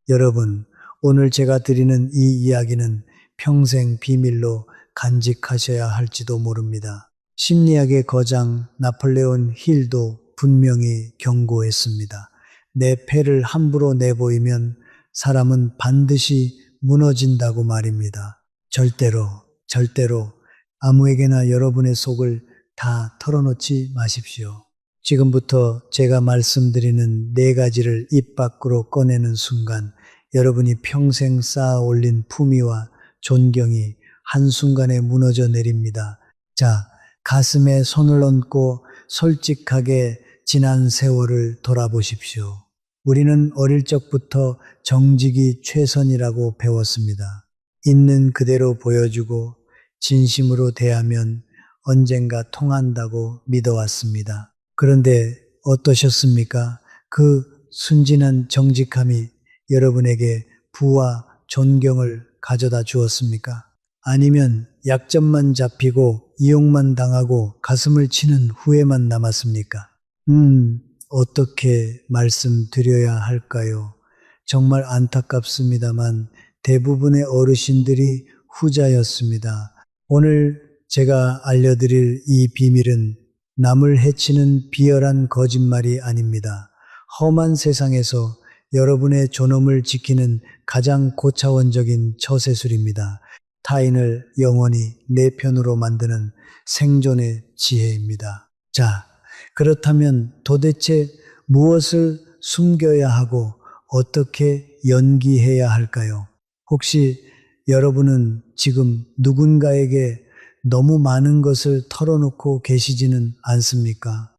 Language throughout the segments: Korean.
여러분, 오늘 제가 드리는 이 이야기는 평생 비밀로 간직하셔야 할지도 모릅니다. 심리학의 거장 나폴레온 힐도 분명히 경고했습니다. 내 패를 함부로 내보이면 사람은 반드시 무너진다고 말입니다. 절대로 아무에게나 여러분의 속을 다 털어놓지 마십시오. 지금부터 제가 말씀드리는 네 가지를 입 밖으로 꺼내는 순간 여러분이 평생 쌓아 올린 품위와 존경이 한순간에 무너져 내립니다. 자, 가슴에 손을 얹고 솔직하게 지난 세월을 돌아보십시오. 우리는 어릴 적부터 정직이 최선이라고 배웠습니다. 있는 그대로 보여주고 진심으로 대하면 언젠가 통한다고 믿어왔습니다. 그런데 어떠셨습니까? 그 순진한 정직함이 여러분에게 부와 존경을 가져다 주었습니까? 아니면 약점만 잡히고 이용만 당하고 가슴을 치는 후회만 남았습니까? 어떻게 말씀드려야 할까요? 정말 안타깝습니다만 대부분의 어르신들이 후자였습니다. 오늘 제가 알려드릴 이 비밀은 남을 해치는 비열한 거짓말이 아닙니다. 험한 세상에서 여러분의 존엄을 지키는 가장 고차원적인 처세술입니다. 타인을 영원히 내 편으로 만드는 생존의 지혜입니다. 자, 그렇다면 도대체 무엇을 숨겨야 하고 어떻게 연기해야 할까요? 혹시 여러분은 지금 누군가에게 너무 많은 것을 털어놓고 계시지는 않습니까?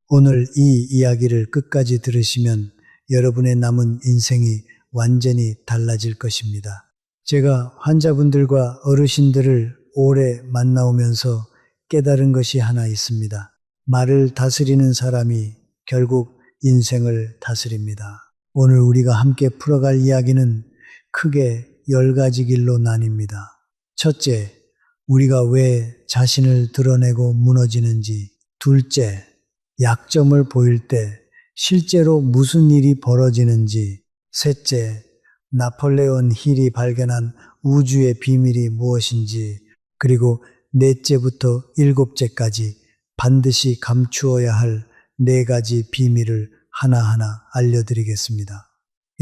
오늘 이 이야기를 끝까지 들으시면 여러분의 남은 인생이 완전히 달라질 것입니다. 제가 환자분들과 어르신들을 오래 만나오면서 깨달은 것이 하나 있습니다. 말을 다스리는 사람이 결국 인생을 다스립니다. 오늘 우리가 함께 풀어갈 이야기는 크게 10가지 길로 나뉩니다. 첫째, 우리가 왜 자신을 드러내고 무너지는지. 둘째, 약점을 보일 때 실제로 무슨 일이 벌어지는지. 셋째, 나폴레온 힐이 발견한 우주의 비밀이 무엇인지. 그리고 넷째부터 7째까지 반드시 감추어야 할 4가지 비밀을 하나하나 알려드리겠습니다.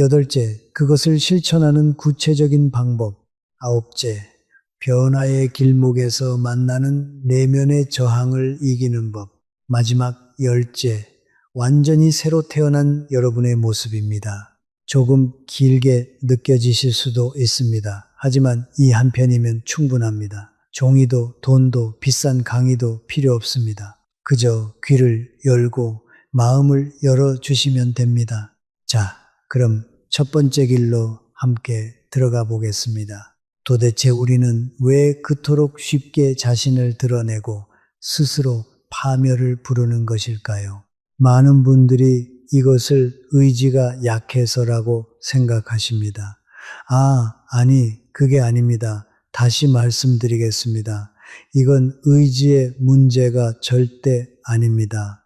8째, 그것을 실천하는 구체적인 방법. 9째, 변화의 길목에서 만나는 내면의 저항을 이기는 법. 마지막 10째, 완전히 새로 태어난 여러분의 모습입니다. 조금 길게 느껴지실 수도 있습니다. 하지만 이 한 편이면 충분합니다. 종이도 돈도 비싼 강의도 필요 없습니다. 그저 귀를 열고 마음을 열어주시면 됩니다. 자, 그럼 첫 번째 길로 함께 들어가 보겠습니다. 도대체 우리는 왜 그토록 쉽게 자신을 드러내고 스스로 파멸을 부르는 것일까요? 많은 분들이 이것을 의지가 약해서라고 생각하십니다. 아니, 그게 아닙니다. 다시 말씀드리겠습니다. 이건 의지의 문제가 절대 아닙니다.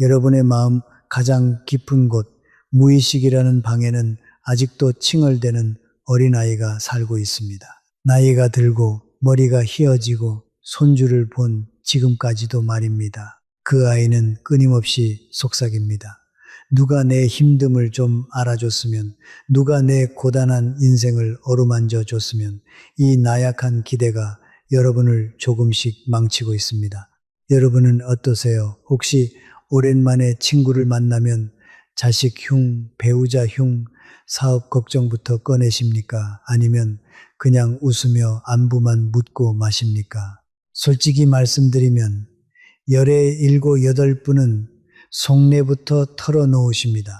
여러분의 마음 가장 깊은 곳, 무의식이라는 방에는 아직도 칭얼대는 어린아이가 살고 있습니다. 나이가 들고 머리가 휘어지고 손주를 본 지금까지도 말입니다. 그 아이는 끊임없이 속삭입니다. 누가 내 힘듦을 좀 알아줬으면, 누가 내 고단한 인생을 어루만져 줬으면. 이 나약한 기대가 여러분을 조금씩 망치고 있습니다. 여러분은 어떠세요? 혹시 오랜만에 친구를 만나면 자식 흉, 배우자 흉, 사업 걱정부터 꺼내십니까? 아니면 그냥 웃으며 안부만 묻고 마십니까? 솔직히 말씀드리면 열의 7, 8분은 속내부터 털어놓으십니다.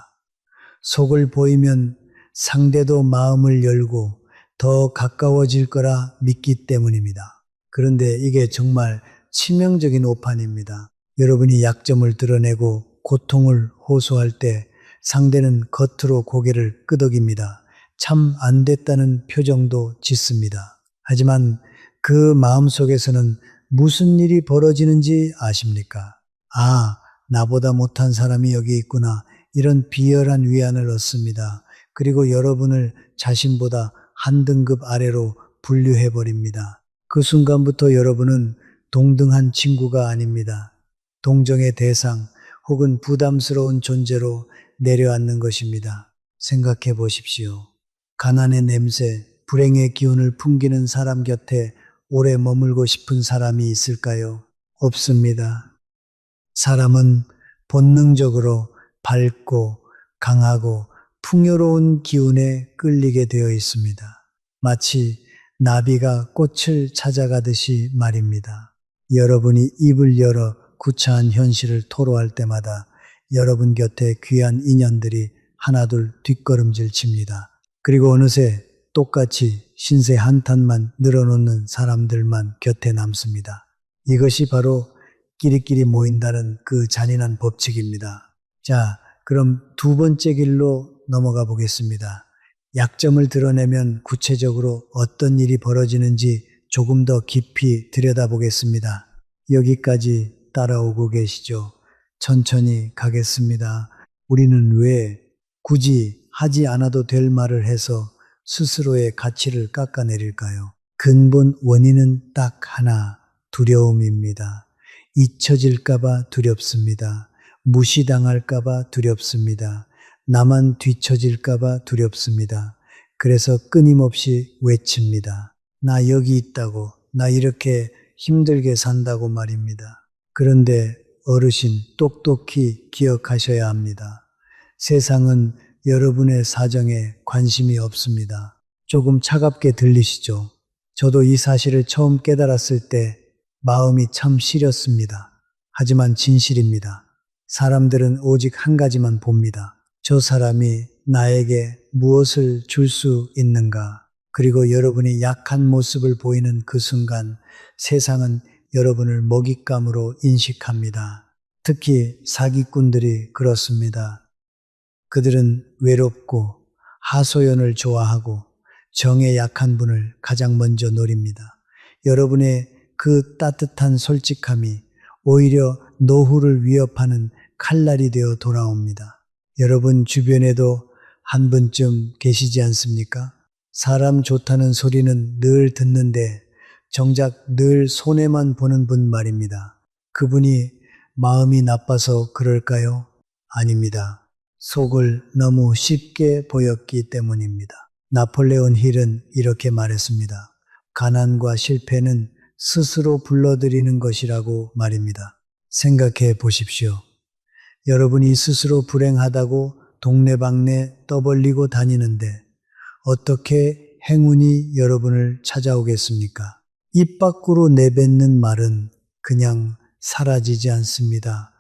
속을 보이면 상대도 마음을 열고 더 가까워질 거라 믿기 때문입니다. 그런데 이게 정말 치명적인 오판입니다. 여러분이 약점을 드러내고 고통을 호소할 때 상대는 겉으로 고개를 끄덕입니다. 참 안 됐다는 표정도 짓습니다. 하지만 그 마음속에서는 무슨 일이 벌어지는지 아십니까? 나보다 못한 사람이 여기 있구나. 이런 비열한 위안을 얻습니다. 그리고 여러분을 자신보다 한 등급 아래로 분류해버립니다. 그 순간부터 여러분은 동등한 친구가 아닙니다. 동정의 대상 혹은 부담스러운 존재로 내려앉는 것입니다. 생각해 보십시오. 가난의 냄새, 불행의 기운을 풍기는 사람 곁에 오래 머물고 싶은 사람이 있을까요? 없습니다. 사람은 본능적으로 밝고 강하고 풍요로운 기운에 끌리게 되어 있습니다. 마치 나비가 꽃을 찾아가듯이 말입니다. 여러분이 입을 열어 구차한 현실을 토로할 때마다 여러분 곁에 귀한 인연들이 하나둘 뒷걸음질 칩니다. 그리고 어느새 똑같이 신세 한탄만 늘어놓는 사람들만 곁에 남습니다. 이것이 바로 끼리끼리 모인다는 그 잔인한 법칙입니다. 자, 그럼 두 번째 길로 넘어가 보겠습니다. 약점을 드러내면 구체적으로 어떤 일이 벌어지는지 조금 더 깊이 들여다보겠습니다. 여기까지 따라오고 계시죠? 천천히 가겠습니다. 우리는 왜 굳이 하지 않아도 될 말을 해서 스스로의 가치를 깎아내릴까요? 근본 원인은 딱 하나, 두려움입니다. 잊혀질까봐 두렵습니다. 무시당할까봐 두렵습니다. 나만 뒤처질까봐 두렵습니다. 그래서 끊임없이 외칩니다. 나 여기 있다고, 나 이렇게 힘들게 산다고 말입니다. 그런데 어르신 똑똑히 기억하셔야 합니다. 세상은 여러분의 사정에 관심이 없습니다. 조금 차갑게 들리시죠? 저도 이 사실을 처음 깨달았을 때 마음이 참 시렸습니다. 하지만 진실입니다. 사람들은 오직 한 가지만 봅니다. 저 사람이 나에게 무엇을 줄 수 있는가? 그리고 여러분이 약한 모습을 보이는 그 순간 세상은 여러분을 먹잇감으로 인식합니다. 특히 사기꾼들이 그렇습니다. 그들은 외롭고 하소연을 좋아하고 정에 약한 분을 가장 먼저 노립니다. 여러분의 그 따뜻한 솔직함이 오히려 노후를 위협하는 칼날이 되어 돌아옵니다. 여러분 주변에도 한 분쯤 계시지 않습니까? 사람 좋다는 소리는 늘 듣는데 정작 늘 손해만 보는 분 말입니다. 그분이 마음이 나빠서 그럴까요? 아닙니다. 속을 너무 쉽게 보였기 때문입니다. 나폴레온 힐은 이렇게 말했습니다. 가난과 실패는 스스로 불러들이는 것이라고 말입니다. 생각해 보십시오. 여러분이 스스로 불행하다고 동네방네 떠벌리고 다니는데 어떻게 행운이 여러분을 찾아오겠습니까? 입 밖으로 내뱉는 말은 그냥 사라지지 않습니다.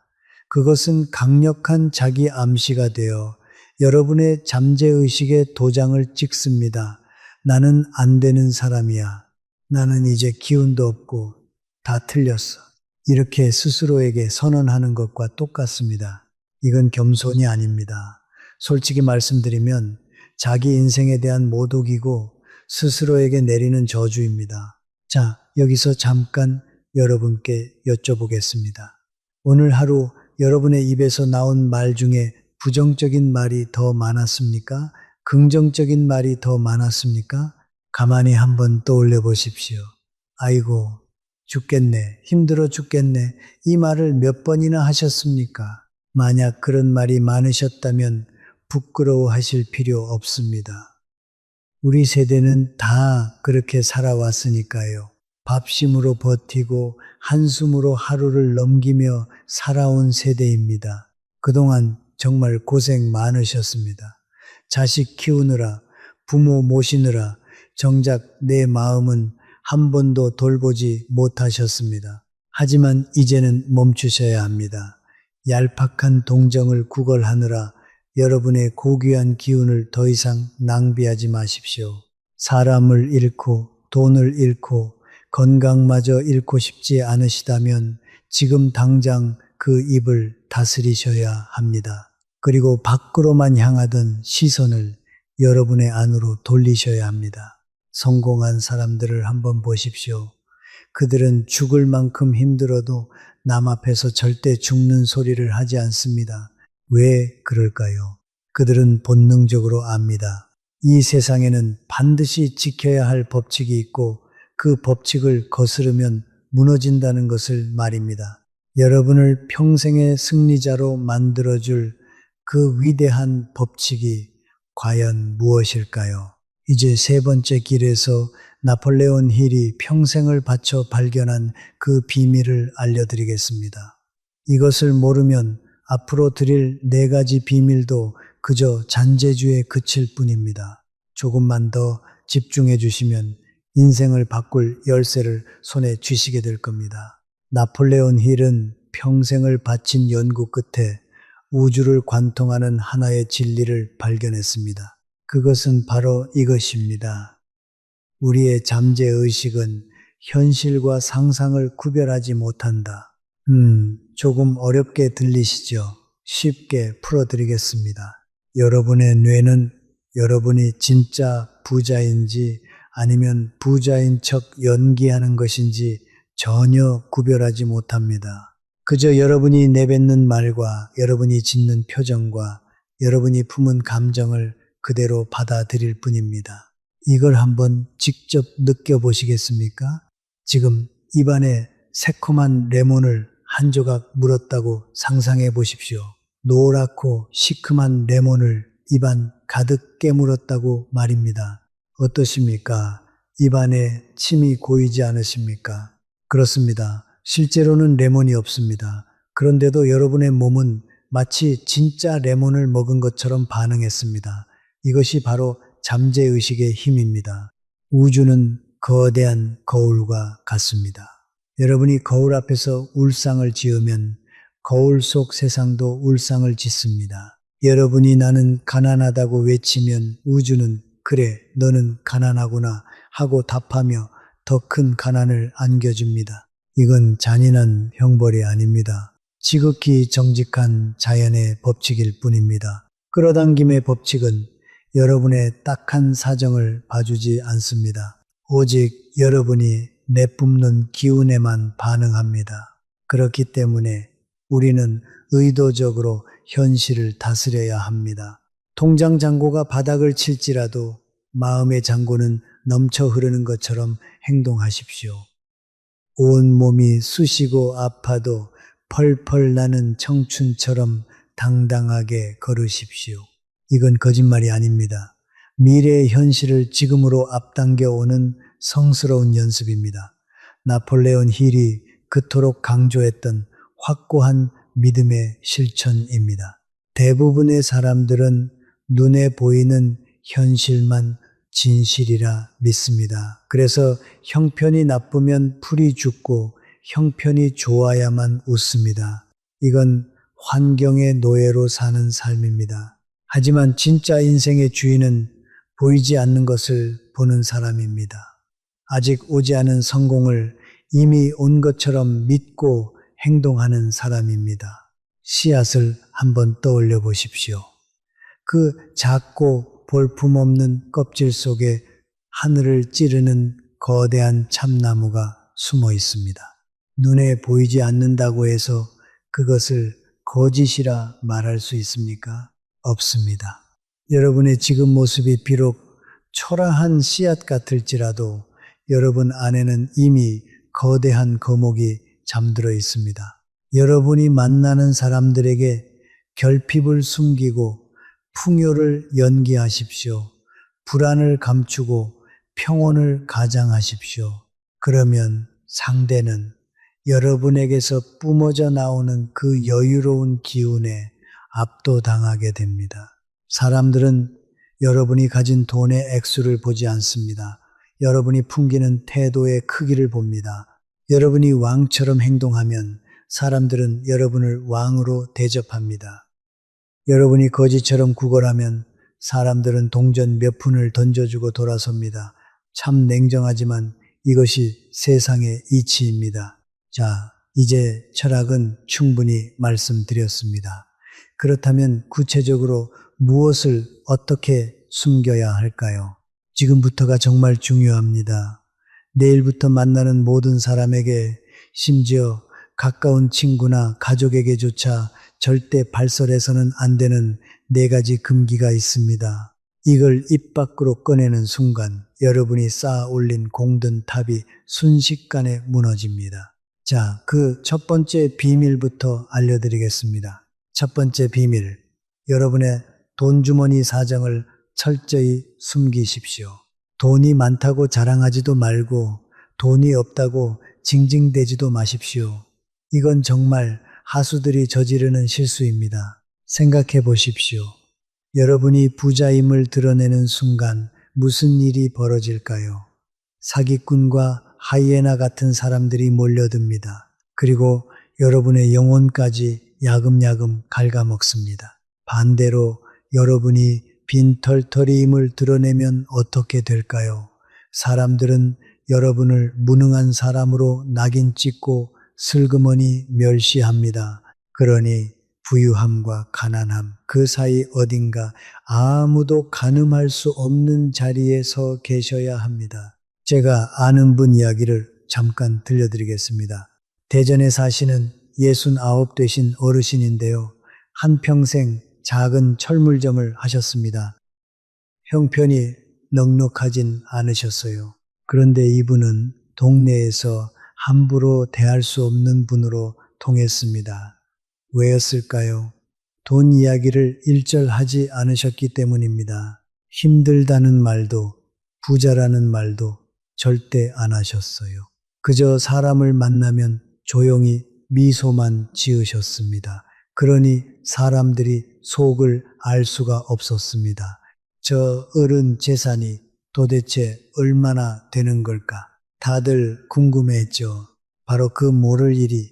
그것은 강력한 자기 암시가 되어 여러분의 잠재의식에 도장을 찍습니다. 나는 안 되는 사람이야. 나는 이제 기운도 없고 다 틀렸어. 이렇게 스스로에게 선언하는 것과 똑같습니다. 이건 겸손이 아닙니다. 솔직히 말씀드리면 자기 인생에 대한 모독이고 스스로에게 내리는 저주입니다. 자, 여기서 잠깐 여러분께 여쭤보겠습니다. 오늘 하루 여러분의 입에서 나온 말 중에 부정적인 말이 더 많았습니까? 긍정적인 말이 더 많았습니까? 가만히 한번 떠올려 보십시오. 아이고, 죽겠네. 힘들어 죽겠네. 이 말을 몇 번이나 하셨습니까? 만약 그런 말이 많으셨다면 부끄러워하실 필요 없습니다. 우리 세대는 다 그렇게 살아왔으니까요. 밥심으로 버티고 한숨으로 하루를 넘기며 살아온 세대입니다. 그동안 정말 고생 많으셨습니다. 자식 키우느라, 부모 모시느라 정작 내 마음은 한 번도 돌보지 못하셨습니다. 하지만 이제는 멈추셔야 합니다. 얄팍한 동정을 구걸하느라 여러분의 고귀한 기운을 더 이상 낭비하지 마십시오. 사람을 잃고 돈을 잃고 건강마저 잃고 싶지 않으시다면 지금 당장 그 입을 다스리셔야 합니다. 그리고 밖으로만 향하던 시선을 여러분의 안으로 돌리셔야 합니다. 성공한 사람들을 한번 보십시오. 그들은 죽을 만큼 힘들어도 남 앞에서 절대 죽는 소리를 하지 않습니다. 왜 그럴까요? 그들은 본능적으로 압니다. 이 세상에는 반드시 지켜야 할 법칙이 있고 그 법칙을 거스르면 무너진다는 것을 말입니다. 여러분을 평생의 승리자로 만들어줄 그 위대한 법칙이 과연 무엇일까요? 이제 세 번째 길에서 나폴레온 힐이 평생을 바쳐 발견한 그 비밀을 알려드리겠습니다. 이것을 모르면 앞으로 드릴 네 가지 비밀도 그저 잔재주에 그칠 뿐입니다. 조금만 더 집중해 주시면 인생을 바꿀 열쇠를 손에 쥐시게 될 겁니다. 나폴레온 힐은 평생을 바친 연구 끝에 우주를 관통하는 하나의 진리를 발견했습니다. 그것은 바로 이것입니다. 우리의 잠재의식은 현실과 상상을 구별하지 못한다. 조금 어렵게 들리시죠? 쉽게 풀어드리겠습니다. 여러분의 뇌는 여러분이 진짜 부자인지 아니면 부자인 척 연기하는 것인지 전혀 구별하지 못합니다. 그저 여러분이 내뱉는 말과 여러분이 짓는 표정과 여러분이 품은 감정을 그대로 받아들일 뿐입니다. 이걸 한번 직접 느껴보시겠습니까? 지금 입안에 새콤한 레몬을 한 조각 물었다고 상상해 보십시오. 노랗고 시큼한 레몬을 입안 가득 깨물었다고 말입니다. 어떠십니까? 입안에 침이 고이지 않으십니까? 그렇습니다. 실제로는 레몬이 없습니다. 그런데도 여러분의 몸은 마치 진짜 레몬을 먹은 것처럼 반응했습니다. 이것이 바로 잠재의식의 힘입니다. 우주는 거대한 거울과 같습니다. 여러분이 거울 앞에서 울상을 지으면 거울 속 세상도 울상을 짓습니다. 여러분이 나는 가난하다고 외치면 우주는 그래 너는 가난하구나 하고 답하며 더 큰 가난을 안겨줍니다. 이건 잔인한 형벌이 아닙니다. 지극히 정직한 자연의 법칙일 뿐입니다. 끌어당김의 법칙은 여러분의 딱한 사정을 봐주지 않습니다. 오직 여러분이 내뿜는 기운에만 반응합니다. 그렇기 때문에 우리는 의도적으로 현실을 다스려야 합니다. 통장 잔고가 바닥을 칠지라도 마음의 잔고는 넘쳐 흐르는 것처럼 행동하십시오. 온몸이 쑤시고 아파도 펄펄 나는 청춘처럼 당당하게 걸으십시오. 이건 거짓말이 아닙니다. 미래의 현실을 지금으로 앞당겨 오는 성스러운 연습입니다. 나폴레온 힐이 그토록 강조했던 확고한 믿음의 실천입니다. 대부분의 사람들은 눈에 보이는 현실만 진실이라 믿습니다. 그래서 형편이 나쁘면 풀이 죽고 형편이 좋아야만 웃습니다. 이건 환경의 노예로 사는 삶입니다. 하지만 진짜 인생의 주인은 보이지 않는 것을 보는 사람입니다. 아직 오지 않은 성공을 이미 온 것처럼 믿고 행동하는 사람입니다. 씨앗을 한번 떠올려 보십시오. 그 작고 볼품없는 껍질 속에 하늘을 찌르는 거대한 참나무가 숨어 있습니다. 눈에 보이지 않는다고 해서 그것을 거짓이라 말할 수 있습니까? 없습니다. 여러분의 지금 모습이 비록 초라한 씨앗 같을지라도 여러분 안에는 이미 거대한 거목이 잠들어 있습니다. 여러분이 만나는 사람들에게 결핍을 숨기고 풍요를 연기하십시오. 불안을 감추고 평온을 가장하십시오. 그러면 상대는 여러분에게서 뿜어져 나오는 그 여유로운 기운에 압도당하게 됩니다. 사람들은 여러분이 가진 돈의 액수를 보지 않습니다. 여러분이 풍기는 태도의 크기를 봅니다. 여러분이 왕처럼 행동하면 사람들은 여러분을 왕으로 대접합니다. 여러분이 거지처럼 구걸하면 사람들은 동전 몇 푼을 던져주고 돌아섭니다. 참 냉정하지만 이것이 세상의 이치입니다. 자, 이제 철학은 충분히 말씀드렸습니다. 그렇다면 구체적으로 무엇을 어떻게 숨겨야 할까요? 지금부터가 정말 중요합니다. 내일부터 만나는 모든 사람에게, 심지어 가까운 친구나 가족에게조차 절대 발설해서는 안 되는 4가지 금기가 있습니다. 이걸 입 밖으로 꺼내는 순간 여러분이 쌓아 올린 공든 탑이 순식간에 무너집니다. 자, 그 첫 번째 비밀부터 알려드리겠습니다. 첫 번째 비밀. 여러분의 돈주머니 사정을 철저히 숨기십시오. 돈이 많다고 자랑하지도 말고 돈이 없다고 징징대지도 마십시오. 이건 정말 하수들이 저지르는 실수입니다. 생각해 보십시오. 여러분이 부자임을 드러내는 순간 무슨 일이 벌어질까요? 사기꾼과 하이에나 같은 사람들이 몰려듭니다. 그리고 여러분의 영혼까지 야금야금 갉아먹습니다. 반대로 여러분이 빈털터리임을 드러내면 어떻게 될까요? 사람들은 여러분을 무능한 사람으로 낙인 찍고 슬그머니 멸시합니다. 그러니 부유함과 가난함 그 사이 어딘가 아무도 가늠할 수 없는 자리에 서 계셔야 합니다. 제가 아는 분 이야기를 잠깐 들려드리겠습니다. 대전에 사시는 69 되신 어르신인데요. 한평생 작은 철물점을 하셨습니다. 형편이 넉넉하진 않으셨어요. 그런데 이분은 동네에서 함부로 대할 수 없는 분으로 통했습니다. 왜였을까요? 돈 이야기를 일절하지 않으셨기 때문입니다. 힘들다는 말도 부자라는 말도 절대 안 하셨어요. 그저 사람을 만나면 조용히 미소만 지으셨습니다. 그러니 사람들이 속을 알 수가 없었습니다. 저 어른 재산이 도대체 얼마나 되는 걸까? 다들 궁금해했죠. 바로 그 모를 일이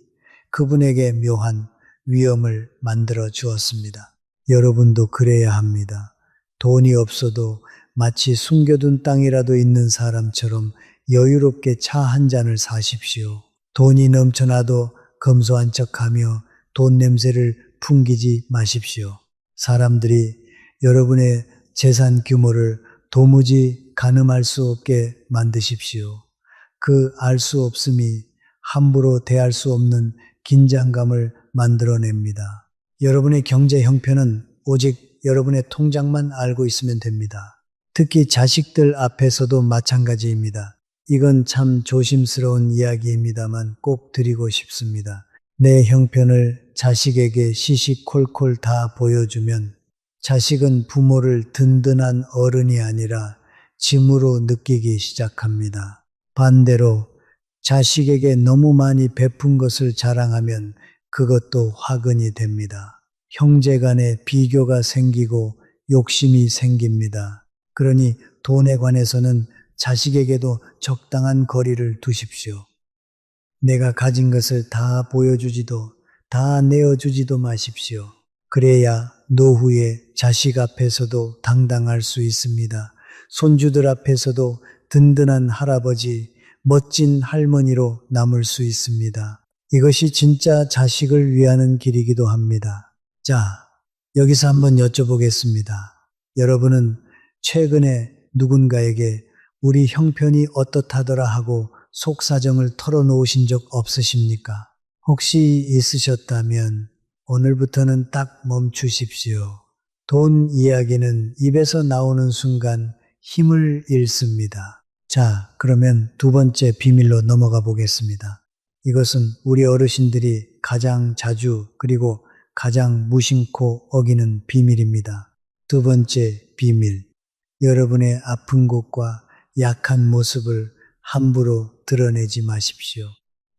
그분에게 묘한 위험을 만들어 주었습니다. 여러분도 그래야 합니다. 돈이 없어도 마치 숨겨둔 땅이라도 있는 사람처럼 여유롭게 차 한 잔을 사십시오. 돈이 넘쳐나도 검소한 척하며 돈 냄새를 풍기지 마십시오. 사람들이 여러분의 재산 규모를 도무지 가늠할 수 없게 만드십시오. 그 알 수 없음이 함부로 대할 수 없는 긴장감을 만들어냅니다. 여러분의 경제 형편은 오직 여러분의 통장만 알고 있으면 됩니다. 특히 자식들 앞에서도 마찬가지입니다. 이건 참 조심스러운 이야기입니다만 꼭 드리고 싶습니다. 내 형편을 자식에게 시시콜콜 다 보여주면 자식은 부모를 든든한 어른이 아니라 짐으로 느끼기 시작합니다. 반대로 자식에게 너무 많이 베푼 것을 자랑하면 그것도 화근이 됩니다. 형제 간에 비교가 생기고 욕심이 생깁니다. 그러니 돈에 관해서는 자식에게도 적당한 거리를 두십시오. 내가 가진 것을 다 보여주지도 다 내어주지도 마십시오. 그래야 노후에 자식 앞에서도 당당할 수 있습니다. 손주들 앞에서도 든든한 할아버지, 멋진 할머니로 남을 수 있습니다. 이것이 진짜 자식을 위하는 길이기도 합니다. 자, 여기서 한번 여쭤보겠습니다. 여러분은 최근에 누군가에게 우리 형편이 어떻다더라 하고 속사정을 털어놓으신 적 없으십니까? 혹시 있으셨다면 오늘부터는 딱 멈추십시오. 돈 이야기는 입에서 나오는 순간 힘을 잃습니다. 자, 그러면 두 번째 비밀로 넘어가 보겠습니다. 이것은 우리 어르신들이 가장 자주 그리고 가장 무심코 어기는 비밀입니다. 두 번째 비밀. 여러분의 아픈 곳과 약한 모습을 함부로 드러내지 마십시오.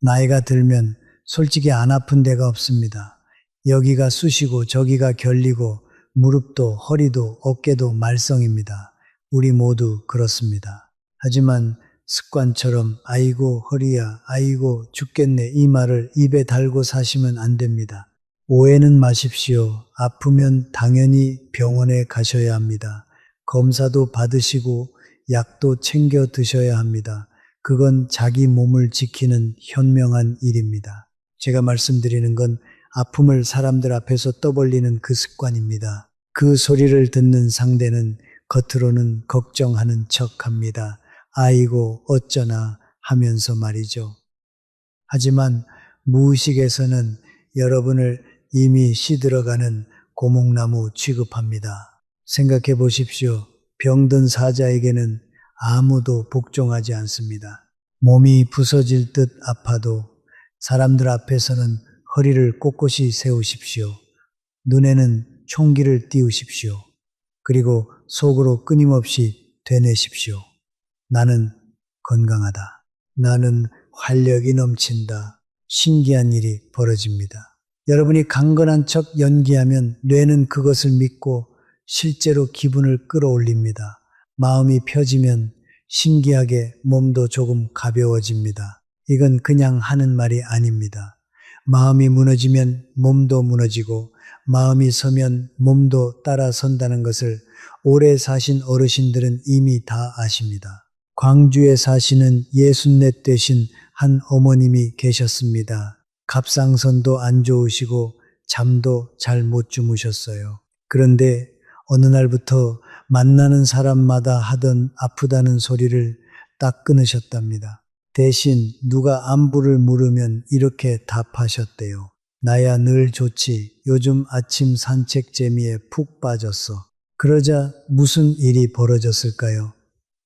나이가 들면 솔직히 안 아픈 데가 없습니다. 여기가 쑤시고 저기가 결리고 무릎도 허리도 어깨도 말썽입니다. 우리 모두 그렇습니다. 하지만 습관처럼 아이고 허리야 아이고 죽겠네 이 말을 입에 달고 사시면 안 됩니다. 오해는 마십시오. 아프면 당연히 병원에 가셔야 합니다. 검사도 받으시고 약도 챙겨 드셔야 합니다. 그건 자기 몸을 지키는 현명한 일입니다. 제가 말씀드리는 건 아픔을 사람들 앞에서 떠벌리는 그 습관입니다. 그 소리를 듣는 상대는 겉으로는 걱정하는 척합니다. 아이고 어쩌나 하면서 말이죠. 하지만 무의식에서는 여러분을 이미 시들어가는 고목나무 취급합니다. 생각해 보십시오. 병든 사자에게는 아무도 복종하지 않습니다. 몸이 부서질 듯 아파도 사람들 앞에서는 허리를 꼿꼿이 세우십시오. 눈에는 총기를 띄우십시오. 그리고 속으로 끊임없이 되뇌십시오. 나는 건강하다. 나는 활력이 넘친다. 신기한 일이 벌어집니다. 여러분이 강건한 척 연기하면 뇌는 그것을 믿고 실제로 기분을 끌어올립니다. 마음이 펴지면 신기하게 몸도 조금 가벼워집니다. 이건 그냥 하는 말이 아닙니다. 마음이 무너지면 몸도 무너지고 마음이 서면 몸도 따라 선다는 것을 오래 사신 어르신들은 이미 다 아십니다. 광주에 사시는 64 되신 한 어머님이 계셨습니다. 갑상선도 안 좋으시고 잠도 잘 못 주무셨어요. 그런데 어느 날부터 만나는 사람마다 하던 아프다는 소리를 딱 끊으셨답니다. 대신 누가 안부를 물으면 이렇게 답하셨대요. 나야 늘 좋지. 요즘 아침 산책 재미에 푹 빠졌어. 그러자 무슨 일이 벌어졌을까요?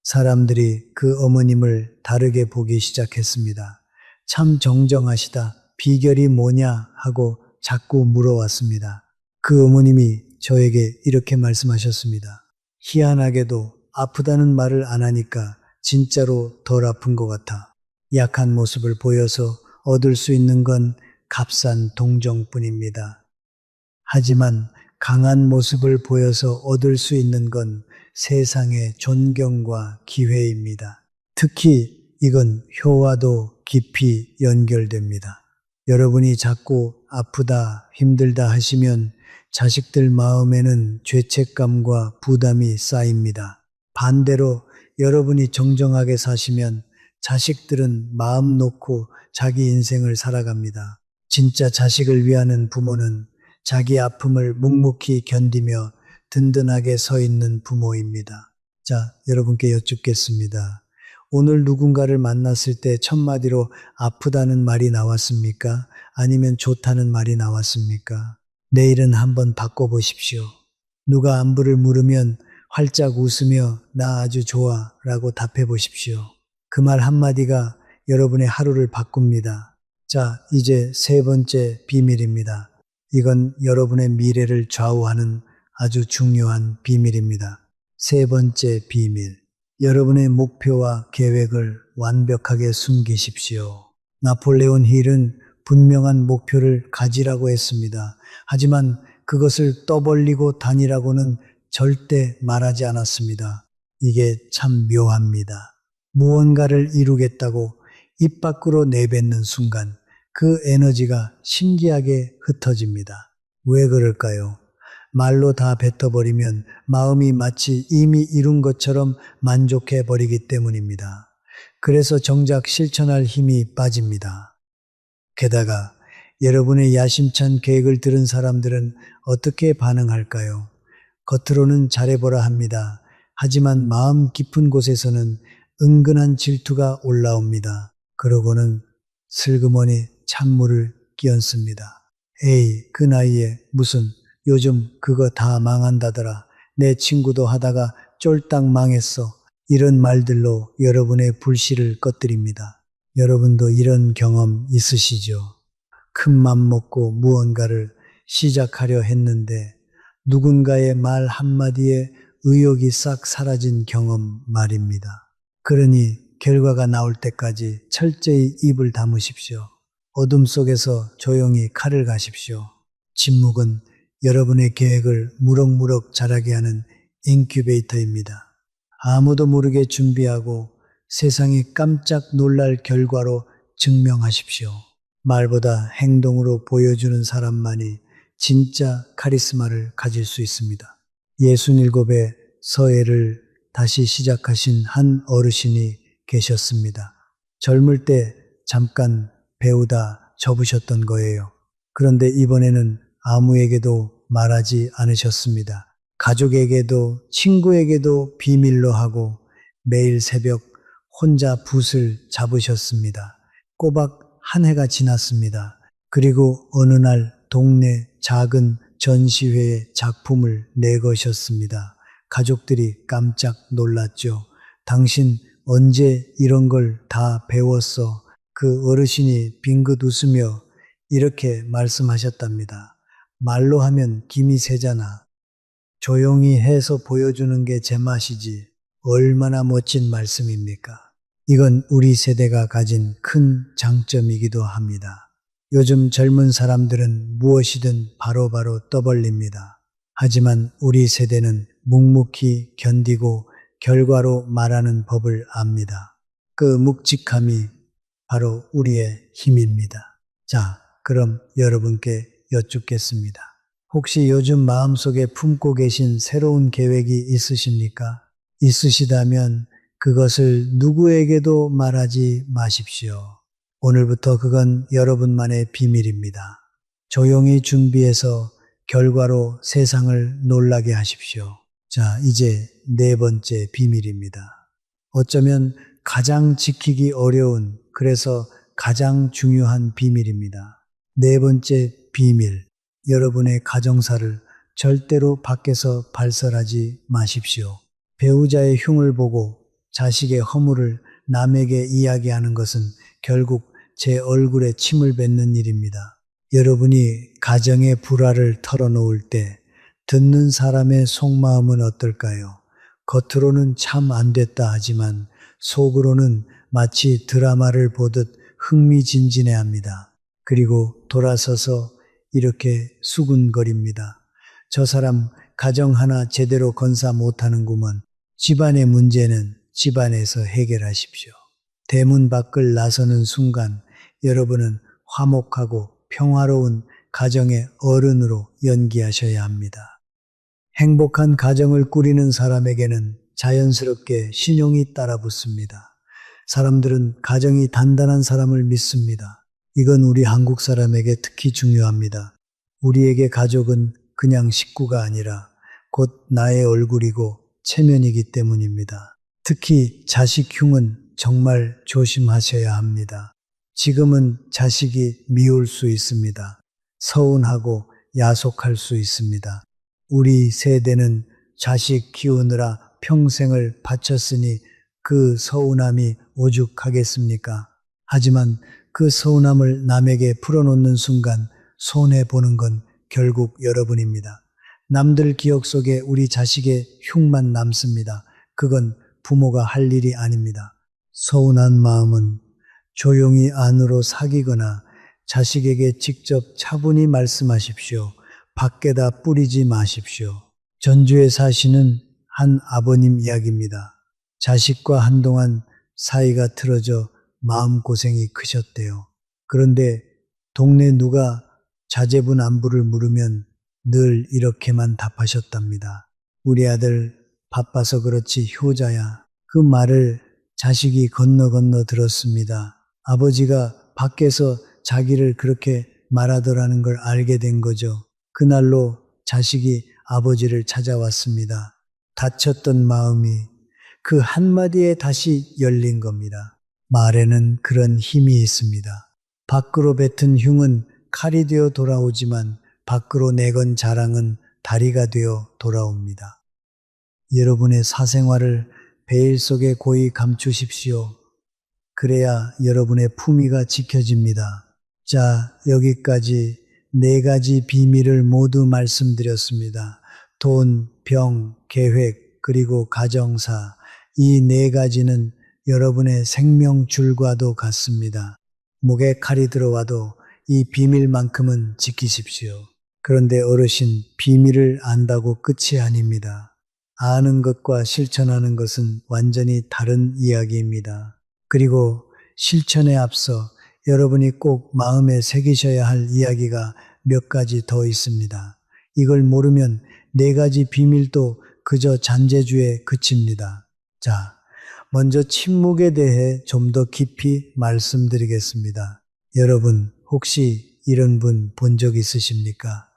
사람들이 그 어머님을 다르게 보기 시작했습니다. 참 정정하시다. 비결이 뭐냐 하고 자꾸 물어왔습니다. 그 어머님이 저에게 이렇게 말씀하셨습니다. 희한하게도 아프다는 말을 안 하니까 진짜로 덜 아픈 것 같아. 약한 모습을 보여서 얻을 수 있는 건 값싼 동정뿐입니다. 하지만 강한 모습을 보여서 얻을 수 있는 건 세상의 존경과 기회입니다. 특히 이건 효와도 깊이 연결됩니다. 여러분이 자꾸 아프다, 힘들다 하시면 자식들 마음에는 죄책감과 부담이 쌓입니다. 반대로 여러분이 정정하게 사시면 자식들은 마음 놓고 자기 인생을 살아갑니다. 진짜 자식을 위하는 부모는 자기 아픔을 묵묵히 견디며 든든하게 서 있는 부모입니다. 자, 여러분께 여쭙겠습니다. 오늘 누군가를 만났을 때 첫마디로 아프다는 말이 나왔습니까? 아니면 좋다는 말이 나왔습니까? 내일은 한번 바꿔보십시오. 누가 안부를 물으면 활짝 웃으며 나 아주 좋아 라고 답해 보십시오. 그 말 한마디가 여러분의 하루를 바꿉니다. 자, 이제 세 번째 비밀입니다. 이건 여러분의 미래를 좌우하는 아주 중요한 비밀입니다. 세 번째 비밀. 여러분의 목표와 계획을 완벽하게 숨기십시오. 나폴레온 힐은 분명한 목표를 가지라고 했습니다. 하지만 그것을 떠벌리고 다니라고는 절대 말하지 않았습니다. 이게 참 묘합니다. 무언가를 이루겠다고 입 밖으로 내뱉는 순간 그 에너지가 신기하게 흩어집니다. 왜 그럴까요? 말로 다 뱉어버리면 마음이 마치 이미 이룬 것처럼 만족해버리기 때문입니다. 그래서 정작 실천할 힘이 빠집니다. 게다가 여러분의 야심찬 계획을 들은 사람들은 어떻게 반응할까요? 겉으로는 잘해보라 합니다. 하지만 마음 깊은 곳에서는 은근한 질투가 올라옵니다. 그러고는 슬그머니 찬물을 끼얹습니다. 에이, 그 나이에 무슨 요즘 그거 다 망한다더라. 내 친구도 하다가 쫄딱 망했어. 이런 말들로 여러분의 불씨를 꺼뜨립니다. 여러분도 이런 경험 있으시죠? 큰 맘 먹고 무언가를 시작하려 했는데 누군가의 말 한마디에 의욕이 싹 사라진 경험 말입니다. 그러니 결과가 나올 때까지 철저히 입을 다무십시오. 어둠 속에서 조용히 칼을 가십시오. 침묵은 여러분의 계획을 무럭무럭 자라게 하는 인큐베이터입니다. 아무도 모르게 준비하고 세상이 깜짝 놀랄 결과로 증명하십시오. 말보다 행동으로 보여주는 사람만이 진짜 카리스마를 가질 수 있습니다. 67의 서예를 다시 시작하신 한 어르신이 계셨습니다. 젊을 때 잠깐 배우다 접으셨던 거예요. 그런데 이번에는 아무에게도 말하지 않으셨습니다. 가족에게도 친구에게도 비밀로 하고 매일 새벽 혼자 붓을 잡으셨습니다. 꼬박 한 해가 지났습니다. 그리고 어느 날 동네 작은 전시회에 작품을 내거셨습니다. 가족들이 깜짝 놀랐죠. 당신 언제 이런 걸 다 배웠어? 그 어르신이 빙긋 웃으며 이렇게 말씀하셨답니다. 말로 하면 김이 새잖아. 조용히 해서 보여주는 게 제맛이지. 얼마나 멋진 말씀입니까? 이건 우리 세대가 가진 큰 장점이기도 합니다. 요즘 젊은 사람들은 무엇이든 바로바로 떠벌립니다. 하지만 우리 세대는 묵묵히 견디고 결과로 말하는 법을 압니다. 그 묵직함이 바로 우리의 힘입니다. 자, 그럼 여러분께 여쭙겠습니다. 혹시 요즘 마음속에 품고 계신 새로운 계획이 있으십니까? 있으시다면 그것을 누구에게도 말하지 마십시오. 오늘부터 그건 여러분만의 비밀입니다. 조용히 준비해서 결과로 세상을 놀라게 하십시오. 자, 이제 네 번째 비밀입니다. 어쩌면 가장 지키기 어려운, 그래서 가장 중요한 비밀입니다. 네 번째 비밀. 여러분의 가정사를 절대로 밖에서 발설하지 마십시오. 배우자의 흉을 보고 자식의 허물을 남에게 이야기하는 것은 결국 제 얼굴에 침을 뱉는 일입니다. 여러분이 가정의 불화를 털어놓을 때 듣는 사람의 속마음은 어떨까요? 겉으로는 참 안 됐다 하지만 속으로는 마치 드라마를 보듯 흥미진진해합니다. 그리고 돌아서서 이렇게 수군거립니다. 저 사람 가정 하나 제대로 건사 못하는구먼. 집안의 문제는 집안에서 해결하십시오. 대문 밖을 나서는 순간 여러분은 화목하고 평화로운 가정의 어른으로 연기하셔야 합니다. 행복한 가정을 꾸리는 사람에게는 자연스럽게 신용이 따라붙습니다. 사람들은 가정이 단단한 사람을 믿습니다. 이건 우리 한국 사람에게 특히 중요합니다. 우리에게 가족은 그냥 식구가 아니라 곧 나의 얼굴이고 체면이기 때문입니다. 특히 자식 흉은 정말 조심하셔야 합니다. 지금은 자식이 미울 수 있습니다. 서운하고 야속할 수 있습니다. 우리 세대는 자식 키우느라 평생을 바쳤으니 그 서운함이 오죽하겠습니까? 하지만 그 서운함을 남에게 풀어놓는 순간 손해보는 건 결국 여러분입니다. 남들 기억 속에 우리 자식의 흉만 남습니다. 그건 부모가 할 일이 아닙니다. 서운한 마음은 조용히 안으로 사귀거나 자식에게 직접 차분히 말씀하십시오. 밖에다 뿌리지 마십시오. 전주에 사시는 한 아버님 이야기입니다. 자식과 한동안 사이가 틀어져 마음고생이 크셨대요. 그런데 동네 누가 자제분 안부를 물으면 늘 이렇게만 답하셨답니다. 우리 아들 바빠서 그렇지 효자야. 그 말을 자식이 건너 들었습니다. 아버지가 밖에서 자기를 그렇게 말하더라는 걸 알게 된 거죠. 그날로 자식이 아버지를 찾아왔습니다. 닫혔던 마음이 그 한마디에 다시 열린 겁니다. 말에는 그런 힘이 있습니다. 밖으로 뱉은 흉은 칼이 되어 돌아오지만 밖으로 내건 자랑은 다리가 되어 돌아옵니다. 여러분의 사생활을 베일 속에 고이 감추십시오. 그래야 여러분의 품위가 지켜집니다. 자, 여기까지 4가지 비밀을 모두 말씀드렸습니다. 돈, 병, 계획, 그리고 가정사. 이 4가지는 여러분의 생명줄과도 같습니다. 목에 칼이 들어와도 이 비밀만큼은 지키십시오. 그런데 어르신, 비밀을 안다고 끝이 아닙니다. 아는 것과 실천하는 것은 완전히 다른 이야기입니다. 그리고 실천에 앞서 여러분이 꼭 마음에 새기셔야 할 이야기가 몇 가지 더 있습니다. 이걸 모르면 4가지 비밀도 그저 잔재주에 그칩니다. 자, 먼저 침묵에 대해 좀 더 깊이 말씀드리겠습니다. 여러분, 혹시 이런 분 본 적 있으십니까?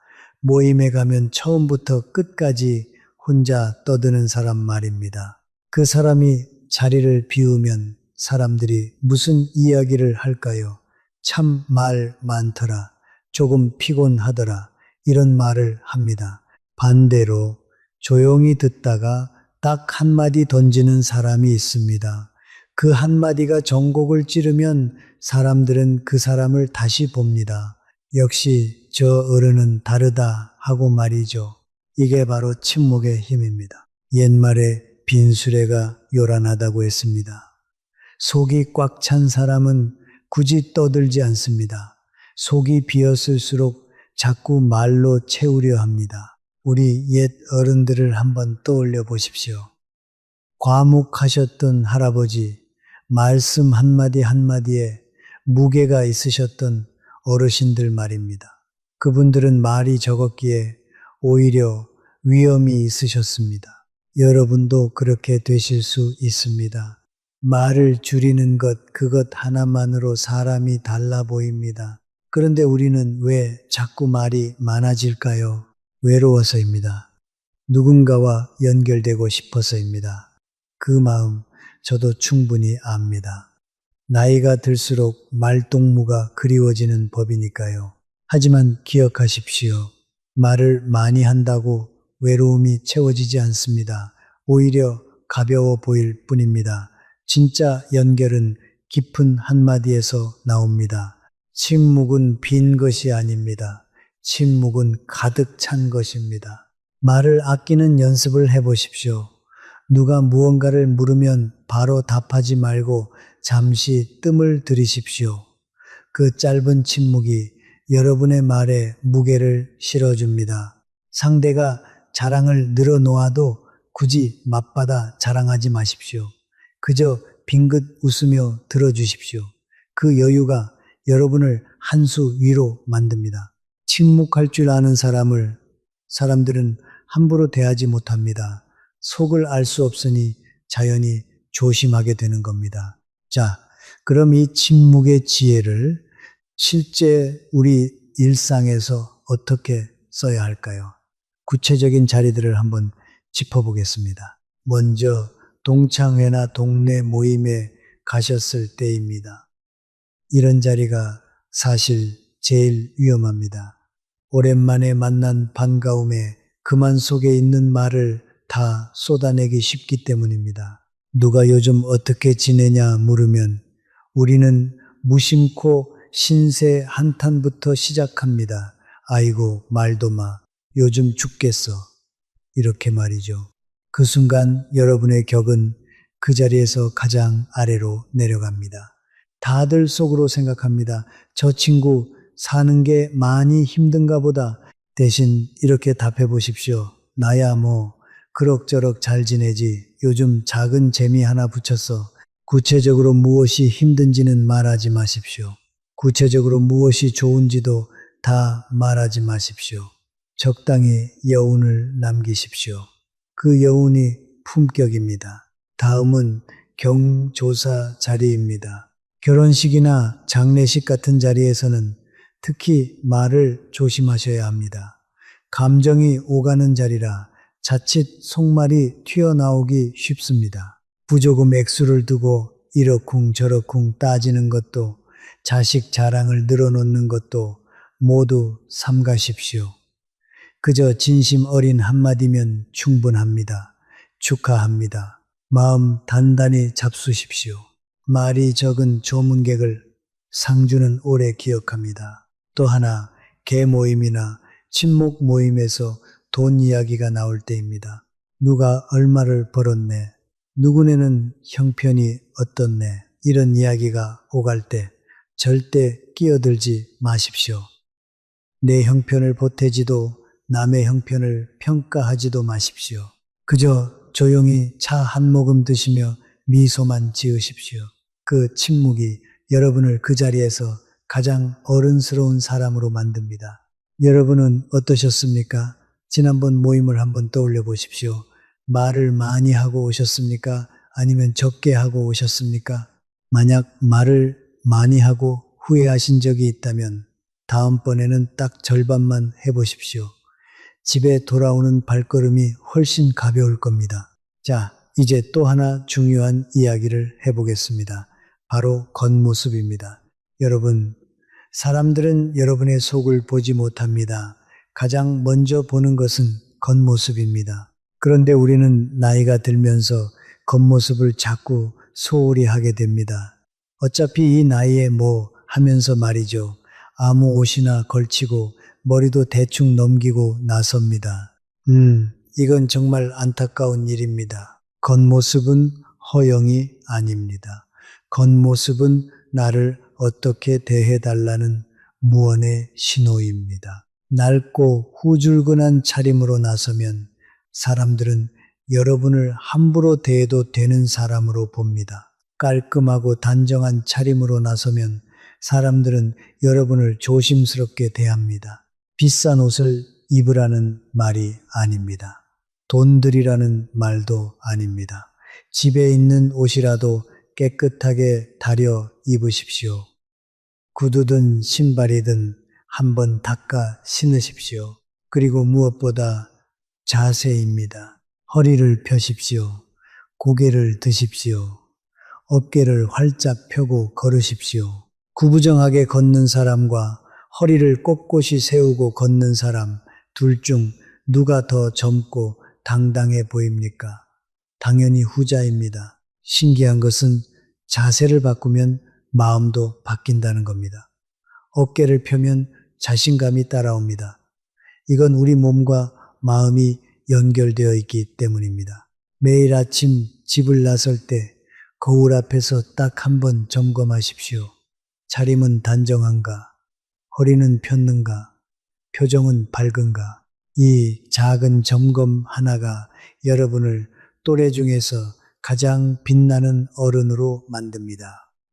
모임에 가면 처음부터 끝까지 혼자 떠드는 사람 말입니다. 그 사람이 자리를 비우면 사람들이 무슨 이야기를 할까요? 참 말 많더라. 조금 피곤하더라. 이런 말을 합니다. 반대로 조용히 듣다가 딱 한마디 던지는 사람이 있습니다. 그 한마디가 전곡을 찌르면 사람들은 그 사람을 다시 봅니다. 역시 저 어른은 다르다 하고 말이죠. 이게 바로 침묵의 힘입니다. 옛말에 빈수레가 요란하다고 했습니다. 속이 꽉 찬 사람은 굳이 떠들지 않습니다. 속이 비었을수록 자꾸 말로 채우려 합니다. 우리 옛 어른들을 한번 떠올려 보십시오. 과묵하셨던 할아버지, 말씀 한마디 한마디에 무게가 있으셨던 어르신들 말입니다. 그분들은 말이 적었기에 오히려 위험이 있으셨습니다. 여러분도 그렇게 되실 수 있습니다. 말을 줄이는 것, 그것 하나만으로 사람이 달라 보입니다. 그런데 우리는 왜 자꾸 말이 많아질까요? 외로워서입니다. 누군가와 연결되고 싶어서입니다. 그 마음 저도 충분히 압니다. 나이가 들수록 말동무가 그리워지는 법이니까요. 하지만 기억하십시오. 말을 많이 한다고 외로움이 채워지지 않습니다. 오히려 가벼워 보일 뿐입니다. 진짜 연결은 깊은 한마디에서 나옵니다. 침묵은 빈 것이 아닙니다. 침묵은 가득 찬 것입니다. 말을 아끼는 연습을 해보십시오. 누가 무언가를 물으면 바로 답하지 말고 잠시 뜸을 들이십시오. 그 짧은 침묵이 여러분의 말에 무게를 실어줍니다. 상대가 자랑을 늘어놓아도 굳이 맞받아 자랑하지 마십시오. 그저 빙긋 웃으며 들어주십시오. 그 여유가 여러분을 한 수 위로 만듭니다. 침묵할 줄 아는 사람들은 함부로 대하지 못합니다. 속을 알 수 없으니 자연히 조심하게 되는 겁니다. 자, 그럼 이 침묵의 지혜를 실제 우리 일상에서 어떻게 써야 할까요? 구체적인 자리들을 한번 짚어보겠습니다. 먼저 동창회나 동네 모임에 가셨을 때입니다. 이런 자리가 사실 제일 위험합니다. 오랜만에 만난 반가움에 그만 속에 있는 말을 다 쏟아내기 쉽기 때문입니다. 누가 요즘 어떻게 지내냐 물으면 우리는 무심코 신세 한탄부터 시작합니다. 아이고 말도 마. 요즘 죽겠어. 이렇게 말이죠. 그 순간 여러분의 격은 그 자리에서 가장 아래로 내려갑니다. 다들 속으로 생각합니다. 저 친구 사는 게 많이 힘든가 보다. 대신 이렇게 답해 보십시오. 나야 뭐 그럭저럭 잘 지내지. 요즘 작은 재미 하나 붙였어. 구체적으로 무엇이 힘든지는 말하지 마십시오. 구체적으로 무엇이 좋은지도 다 말하지 마십시오. 적당히 여운을 남기십시오. 그 여운이 품격입니다. 다음은 경조사 자리입니다. 결혼식이나 장례식 같은 자리에서는 특히 말을 조심하셔야 합니다. 감정이 오가는 자리라 자칫 속말이 튀어나오기 쉽습니다. 부조금 액수를 두고 이러쿵 저러쿵 따지는 것도 자식 자랑을 늘어놓는 것도 모두 삼가십시오. 그저 진심 어린 한마디면 충분합니다. 축하합니다. 마음 단단히 잡수십시오. 말이 적은 조문객을 상주는 오래 기억합니다. 또 하나, 개 모임이나 친목 모임에서 돈 이야기가 나올 때입니다. 누가 얼마를 벌었네, 누구네는 형편이 어떻네, 이런 이야기가 오갈 때 절대 끼어들지 마십시오. 내 형편을 보태지도 남의 형편을 평가하지도 마십시오. 그저 조용히 차 한 모금 드시며 미소만 지으십시오. 그 침묵이 여러분을 그 자리에서 가장 어른스러운 사람으로 만듭니다. 여러분은 어떠셨습니까? 지난번 모임을 한번 떠올려 보십시오. 말을 많이 하고 오셨습니까? 아니면 적게 하고 오셨습니까? 만약 말을 많이 하고 후회하신 적이 있다면 다음번에는 딱 절반만 해보십시오. 집에 돌아오는 발걸음이 훨씬 가벼울 겁니다. 자, 이제 또 하나 중요한 이야기를 해보겠습니다. 바로 겉모습입니다. 여러분, 사람들은 여러분의 속을 보지 못합니다. 가장 먼저 보는 것은 겉모습입니다. 그런데 우리는 나이가 들면서 겉모습을 자꾸 소홀히 하게 됩니다. 어차피 이 나이에 뭐 하면서 말이죠. 아무 옷이나 걸치고 머리도 대충 넘기고 나섭니다. 이건 정말 안타까운 일입니다. 겉모습은 허영이 아닙니다. 겉모습은 나를 어떻게 대해달라는 무언의 신호입니다. 낡고 후줄근한 차림으로 나서면 사람들은 여러분을 함부로 대해도 되는 사람으로 봅니다. 깔끔하고 단정한 차림으로 나서면 사람들은 여러분을 조심스럽게 대합니다. 비싼 옷을 입으라는 말이 아닙니다. 돈 들이라는 말도 아닙니다. 집에 있는 옷이라도 깨끗하게 다려 입으십시오. 구두든 신발이든 한번 닦아 신으십시오. 그리고 무엇보다 자세입니다. 허리를 펴십시오. 고개를 드십시오. 어깨를 활짝 펴고 걸으십시오. 구부정하게 걷는 사람과 허리를 꼿꼿이 세우고 걷는 사람 둘 중 누가 더 젊고 당당해 보입니까? 당연히 후자입니다. 신기한 것은 자세를 바꾸면 마음도 바뀐다는 겁니다. 어깨를 펴면 자신감이 따라옵니다. 이건 우리 몸과 마음이 연결되어 있기 때문입니다. 매일 아침 집을 나설 때 거울 앞에서 딱 한 번 점검하십시오. 차림은 단정한가? 허리는 폈는가? 표정은 밝은가? 이 작은 점검 하나가 여러분을 또래 중에서 가장 빛나는 어른으로 만듭니다.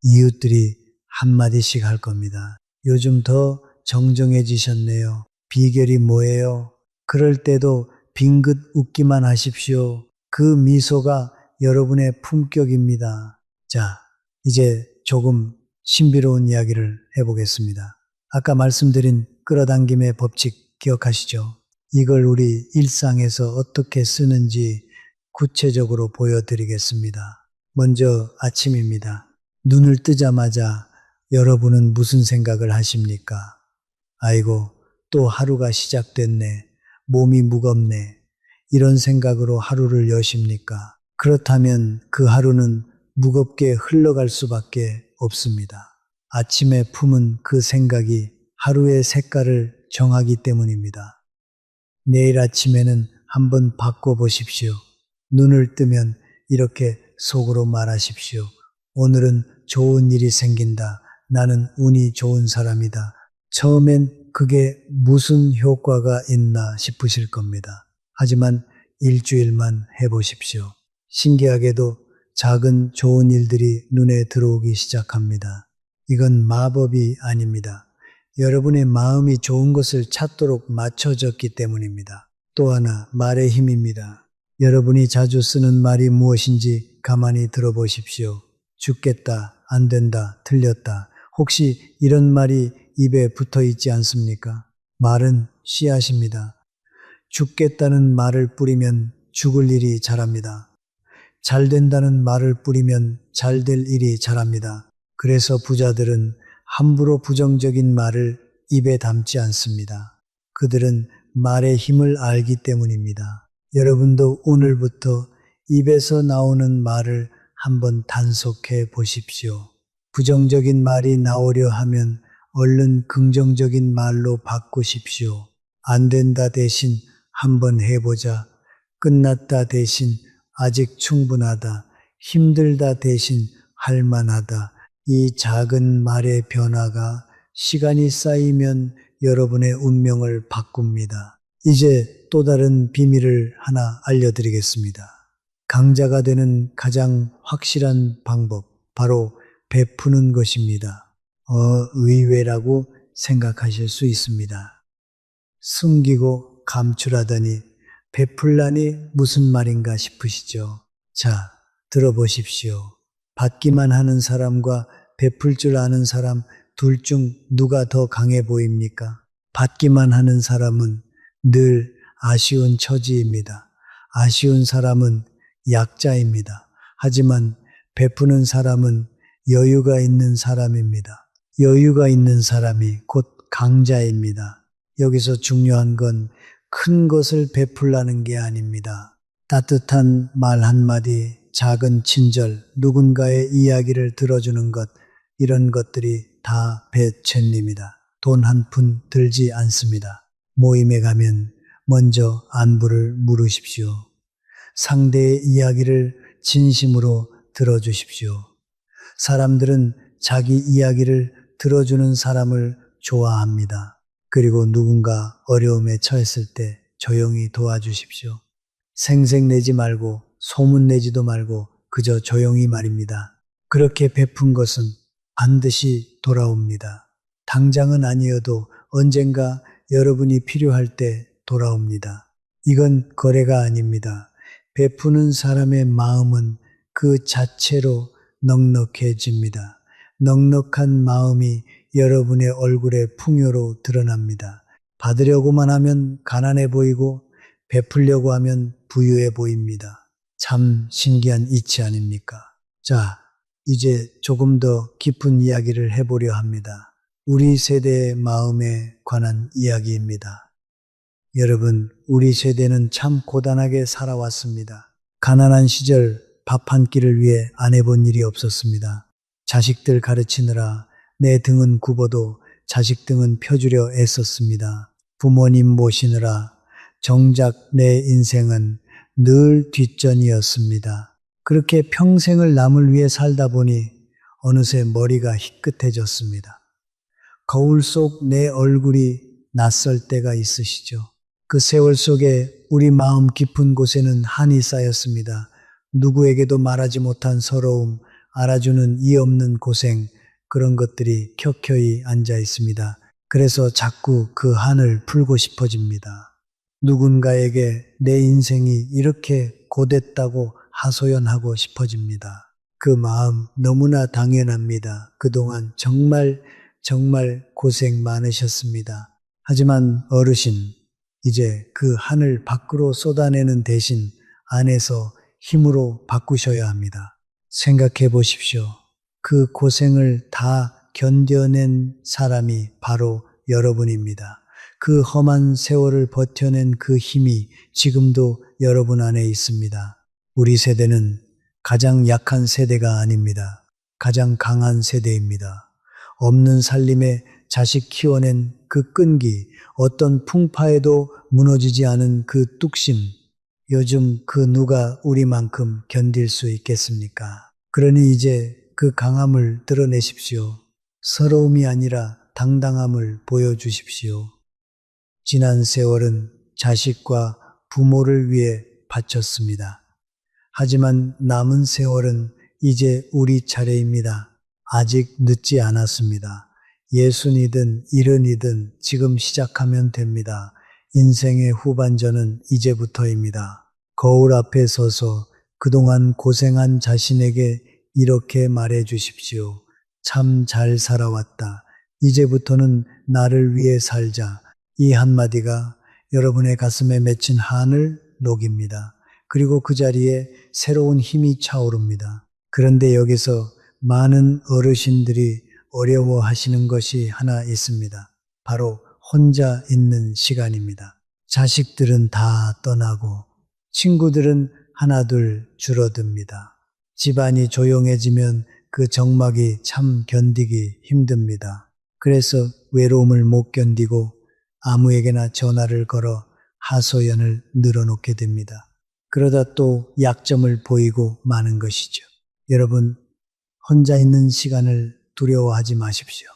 이웃들이 한마디씩 할 겁니다. 요즘 더 정정해지셨네요. 비결이 뭐예요? 그럴 때도 빙긋 웃기만 하십시오. 그 미소가 여러분의 품격입니다. 자, 이제 조금 신비로운 이야기를 해보겠습니다. 아까 말씀드린 끌어당김의 법칙 기억하시죠? 이걸 우리 일상에서 어떻게 쓰는지 구체적으로 보여드리겠습니다. 먼저 아침입니다. 눈을 뜨자마자 여러분은 무슨 생각을 하십니까? 아이고, 또 하루가 시작됐네. 몸이 무겁네. 이런 생각으로 하루를 여십니까? 그렇다면 그 하루는 무겁게 흘러갈 수밖에 없습니다. 아침에 품은 그 생각이 하루의 색깔을 정하기 때문입니다. 내일 아침에는 한번 바꿔보십시오. 눈을 뜨면 이렇게 속으로 말하십시오. 오늘은 좋은 일이 생긴다. 나는 운이 좋은 사람이다. 처음엔 그게 무슨 효과가 있나 싶으실 겁니다. 하지만 일주일만 해보십시오. 신기하게도 작은 좋은 일들이 눈에 들어오기 시작합니다. 이건 마법이 아닙니다. 여러분의 마음이 좋은 것을 찾도록 맞춰졌기 때문입니다. 또 하나, 말의 힘입니다. 여러분이 자주 쓰는 말이 무엇인지 가만히 들어보십시오. 죽겠다, 안 된다, 틀렸다. 혹시 이런 말이 입에 붙어 있지 않습니까? 말은 씨앗입니다. 죽겠다는 말을 뿌리면 죽을 일이 자랍니다. 잘 된다는 말을 뿌리면 잘 될 일이 자랍니다. 그래서 부자들은 함부로 부정적인 말을 입에 담지 않습니다. 그들은 말의 힘을 알기 때문입니다. 여러분도 오늘부터 입에서 나오는 말을 한번 단속해 보십시오. 부정적인 말이 나오려 하면 얼른 긍정적인 말로 바꾸십시오. 안 된다 대신 한번 해보자. 끝났다 대신 아직 충분하다. 힘들다 대신 할만하다. 이 작은 말의 변화가 시간이 쌓이면 여러분의 운명을 바꿉니다. 이제 또 다른 비밀을 하나 알려드리겠습니다. 강자가 되는 가장 확실한 방법, 바로 베푸는 것입니다. 의외라고 생각하실 수 있습니다. 숨기고 감출하더니 베풀라니 무슨 말인가 싶으시죠? 자, 들어보십시오. 받기만 하는 사람과 베풀 줄 아는 사람 둘 중 누가 더 강해 보입니까? 받기만 하는 사람은 늘 아쉬운 처지입니다. 아쉬운 사람은 약자입니다. 하지만 베푸는 사람은 여유가 있는 사람입니다. 여유가 있는 사람이 곧 강자입니다. 여기서 중요한 건 큰 것을 베풀라는 게 아닙니다. 따뜻한 말 한마디, 작은 친절, 누군가의 이야기를 들어주는 것, 이런 것들이 다 배천리입니다. 돈 한 푼 들지 않습니다. 모임에 가면 먼저 안부를 물으십시오. 상대의 이야기를 진심으로 들어주십시오. 사람들은 자기 이야기를 들어주는 사람을 좋아합니다. 그리고 누군가 어려움에 처했을 때 조용히 도와주십시오. 생색내지 말고 소문내지도 말고 그저 조용히 말입니다. 그렇게 베푼 것은 반드시 돌아옵니다. 당장은 아니어도 언젠가 여러분이 필요할 때 돌아옵니다. 이건 거래가 아닙니다. 베푸는 사람의 마음은 그 자체로 넉넉해집니다. 넉넉한 마음이 여러분의 얼굴에 풍요로 드러납니다. 받으려고만 하면 가난해 보이고 베풀려고 하면 부유해 보입니다. 참 신기한 이치 아닙니까? 자, 이제 조금 더 깊은 이야기를 해보려 합니다. 우리 세대의 마음에 관한 이야기입니다. 여러분, 우리 세대는 참 고단하게 살아왔습니다. 가난한 시절 밥 한 끼를 위해 안 해본 일이 없었습니다. 자식들 가르치느라 내 등은 굽어도 자식 등은 펴주려 애썼습니다. 부모님 모시느라 정작 내 인생은 늘 뒷전이었습니다. 그렇게 평생을 남을 위해 살다 보니 어느새 머리가 희끗해졌습니다. 거울 속 내 얼굴이 낯설 때가 있으시죠? 그 세월 속에 우리 마음 깊은 곳에는 한이 쌓였습니다. 누구에게도 말하지 못한 서러움, 알아주는 이 없는 고생, 그런 것들이 켜켜이 앉아 있습니다. 그래서 자꾸 그 한을 풀고 싶어집니다. 누군가에게 내 인생이 이렇게 고됐다고 하소연하고 싶어집니다. 그 마음 너무나 당연합니다. 그동안 정말 고생 많으셨습니다. 하지만 어르신, 이제 그 한을 밖으로 쏟아내는 대신 안에서 힘으로 바꾸셔야 합니다. 생각해 보십시오. 그 고생을 다 견뎌낸 사람이 바로 여러분입니다. 그 험한 세월을 버텨낸 그 힘이 지금도 여러분 안에 있습니다. 우리 세대는 가장 약한 세대가 아닙니다. 가장 강한 세대입니다. 없는 살림에 자식 키워낸 그 끈기, 어떤 풍파에도 무너지지 않은 그 뚝심, 요즘 그 누가 우리만큼 견딜 수 있겠습니까? 그러니 이제 그 강함을 드러내십시오. 서러움이 아니라 당당함을 보여주십시오. 지난 세월은 자식과 부모를 위해 바쳤습니다. 하지만 남은 세월은 이제 우리 차례입니다. 아직 늦지 않았습니다. 60이든 70이든 지금 시작하면 됩니다. 인생의 후반전은 이제부터입니다. 거울 앞에 서서 그동안 고생한 자신에게 이렇게 말해 주십시오. 참 잘 살아왔다. 이제부터는 나를 위해 살자. 이 한마디가 여러분의 가슴에 맺힌 한을 녹입니다. 그리고 그 자리에 새로운 힘이 차오릅니다. 그런데 여기서 많은 어르신들이 어려워하시는 것이 하나 있습니다. 바로 혼자 있는 시간입니다. 자식들은 다 떠나고 친구들은 하나둘 줄어듭니다. 집안이 조용해지면 그 정막이 참 견디기 힘듭니다. 그래서 외로움을 못 견디고 아무에게나 전화를 걸어 하소연을 늘어놓게 됩니다. 그러다 또 약점을 보이고 마는 것이죠. 여러분, 혼자 있는 시간을 두려워하지 마십시오.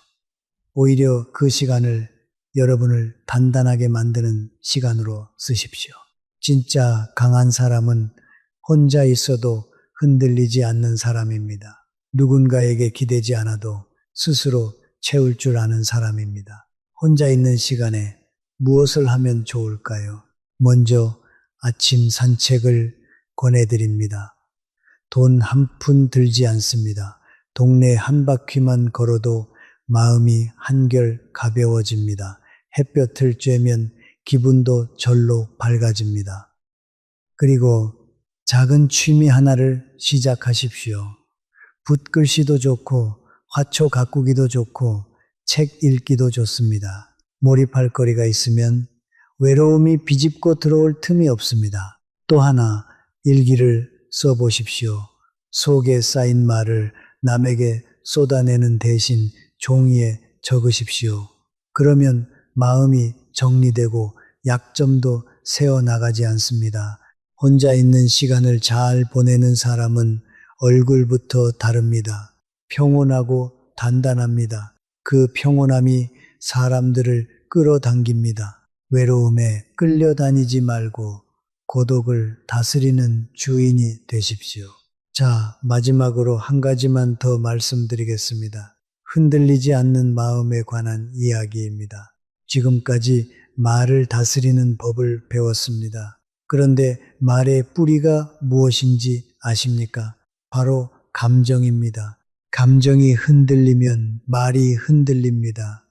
오히려 그 시간을 여러분을 단단하게 만드는 시간으로 쓰십시오. 진짜 강한 사람은 혼자 있어도 흔들리지 않는 사람입니다. 누군가에게 기대지 않아도 스스로 채울 줄 아는 사람입니다. 혼자 있는 시간에 무엇을 하면 좋을까요? 먼저 아침 산책을 권해드립니다. 돈 한 푼 들지 않습니다. 동네 한 바퀴만 걸어도 마음이 한결 가벼워집니다. 햇볕을 쬐면 기분도 절로 밝아집니다. 그리고 작은 취미 하나를 시작하십시오. 붓글씨도 좋고 화초 가꾸기도 좋고 책 읽기도 좋습니다. 몰입할 거리가 있으면 외로움이 비집고 들어올 틈이 없습니다. 또 하나 일기를 써보십시오. 속에 쌓인 말을 남에게 쏟아내는 대신 종이에 적으십시오. 그러면 마음이 정리되고 약점도 새어나가지 않습니다. 혼자 있는 시간을 잘 보내는 사람은 얼굴부터 다릅니다. 평온하고 단단합니다. 그 평온함이 사람들을 끌어당깁니다. 외로움에 끌려다니지 말고 고독을 다스리는 주인이 되십시오. 자, 마지막으로 한 가지만 더 말씀드리겠습니다. 흔들리지 않는 마음에 관한 이야기입니다. 지금까지 말을 다스리는 법을 배웠습니다. 그런데 말의 뿌리가 무엇인지 아십니까? 바로 감정입니다. 감정이 흔들리면 말이 흔들립니다.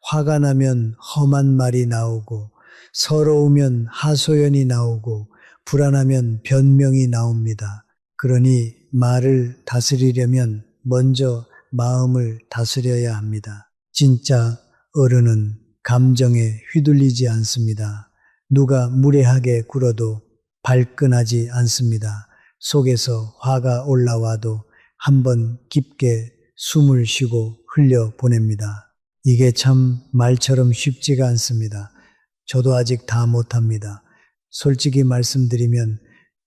화가 나면 험한 말이 나오고, 서러우면 하소연이 나오고, 불안하면 변명이 나옵니다. 그러니 말을 다스리려면 먼저 마음을 다스려야 합니다. 진짜 어른은 감정에 휘둘리지 않습니다. 누가 무례하게 굴어도 발끈하지 않습니다. 속에서 화가 올라와도 한번 깊게 숨을 쉬고 흘려보냅니다. 이게 참 말처럼 쉽지가 않습니다. 저도 아직 다 못합니다. 솔직히 말씀드리면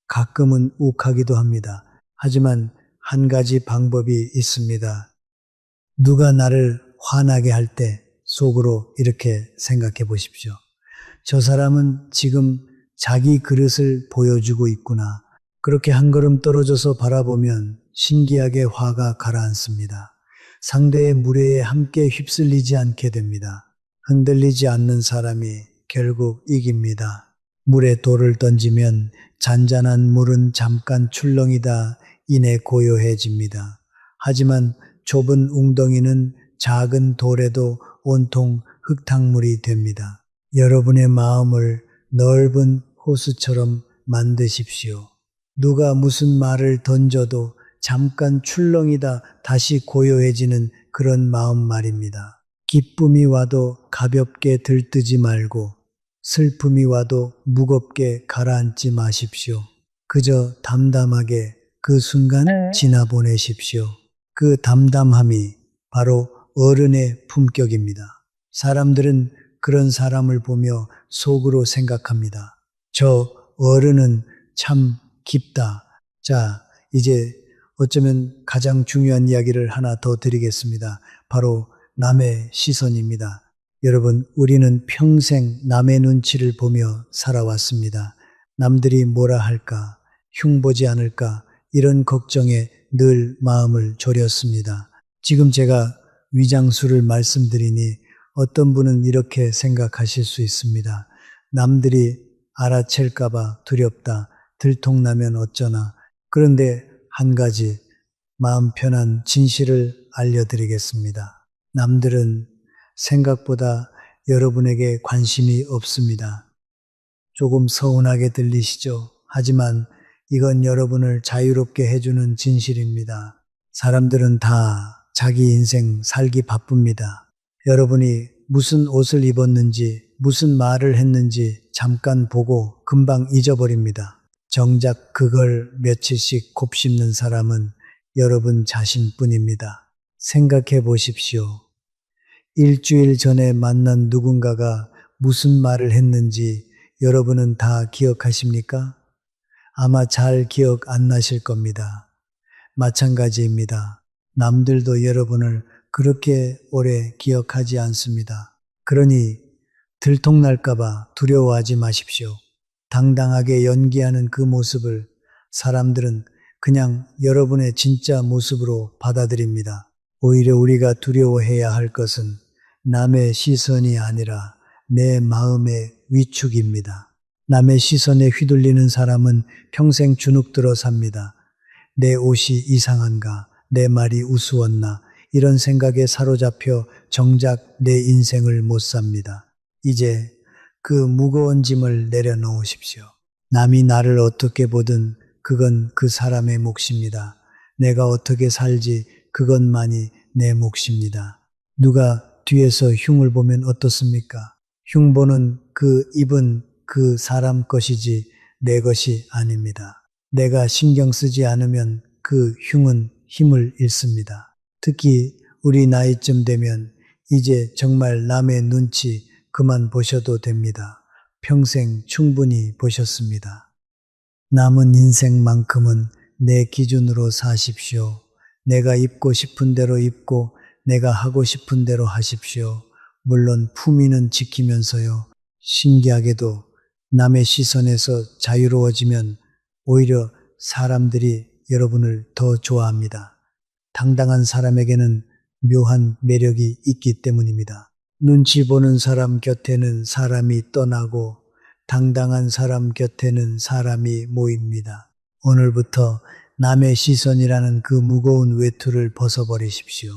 가끔은 욱하기도 합니다. 하지만 한 가지 방법이 있습니다. 누가 나를 화나게 할 때 속으로 이렇게 생각해 보십시오. 저 사람은 지금 자기 그릇을 보여주고 있구나. 그렇게 한 걸음 떨어져서 바라보면 신기하게 화가 가라앉습니다. 상대의 무례에 함께 휩쓸리지 않게 됩니다. 흔들리지 않는 사람이 결국 이깁니다. 물에 돌을 던지면 잔잔한 물은 잠깐 출렁이다 이내 고요해집니다. 하지만 좁은 웅덩이는 작은 돌에도 온통 흙탕물이 됩니다. 여러분의 마음을 넓은 호수처럼 만드십시오. 누가 무슨 말을 던져도 잠깐 출렁이다 다시 고요해지는 그런 마음 말입니다. 기쁨이 와도 가볍게 들뜨지 말고 슬픔이 와도 무겁게 가라앉지 마십시오. 그저 담담하게 그 순간 지나보내십시오. 그 담담함이 바로 어른의 품격입니다. 사람들은 그런 사람을 보며 속으로 생각합니다. 저 어른은 참 깊다. 자, 이제 어쩌면 가장 중요한 이야기를 하나 더 드리겠습니다. 바로 남의 시선입니다. 여러분, 우리는 평생 남의 눈치를 보며 살아왔습니다. 남들이 뭐라 할까, 흉보지 않을까, 이런 걱정에 늘 마음을 졸였습니다. 지금 제가 위장수를 말씀드리니 어떤 분은 이렇게 생각하실 수 있습니다. 남들이 알아챌까봐 두렵다. 들통나면 어쩌나. 그런데 한 가지 마음 편한 진실을 알려드리겠습니다. 남들은 생각보다 여러분에게 관심이 없습니다. 조금 서운하게 들리시죠? 하지만 이건 여러분을 자유롭게 해주는 진실입니다. 사람들은 다 자기 인생 살기 바쁩니다. 여러분이 무슨 옷을 입었는지, 무슨 말을 했는지 잠깐 보고 금방 잊어버립니다. 정작 그걸 며칠씩 곱씹는 사람은 여러분 자신뿐입니다. 생각해 보십시오. 일주일 전에 만난 누군가가 무슨 말을 했는지 여러분은 다 기억하십니까? 아마 잘 기억 안 나실 겁니다. 마찬가지입니다. 남들도 여러분을 그렇게 오래 기억하지 않습니다. 그러니 들통날까봐 두려워하지 마십시오. 당당하게 연기하는 그 모습을 사람들은 그냥 여러분의 진짜 모습으로 받아들입니다. 오히려 우리가 두려워해야 할 것은 남의 시선이 아니라 내 마음의 위축입니다. 남의 시선에 휘둘리는 사람은 평생 주눅들어 삽니다. 내 옷이 이상한가? 내 말이 우스웠나? 이런 생각에 사로잡혀 정작 내 인생을 못 삽니다. 이제 그 무거운 짐을 내려놓으십시오. 남이 나를 어떻게 보든 그건 그 사람의 몫입니다. 내가 어떻게 살지 그것만이 내 몫입니다. 누가 뒤에서 흉을 보면 어떻습니까? 흉 보는 그 입은 그 사람 것이지 내 것이 아닙니다. 내가 신경 쓰지 않으면 그 흉은 힘을 잃습니다. 특히 우리 나이쯤 되면 이제 정말 남의 눈치 그만 보셔도 됩니다. 평생 충분히 보셨습니다. 남은 인생만큼은 내 기준으로 사십시오. 내가 입고 싶은 대로 입고 내가 하고 싶은 대로 하십시오. 물론 품위는 지키면서요. 신기하게도 남의 시선에서 자유로워지면 오히려 사람들이 여러분을 더 좋아합니다. 당당한 사람에게는 묘한 매력이 있기 때문입니다. 눈치 보는 사람 곁에는 사람이 떠나고 당당한 사람 곁에는 사람이 모입니다. 오늘부터 남의 시선이라는 그 무거운 외투를 벗어버리십시오.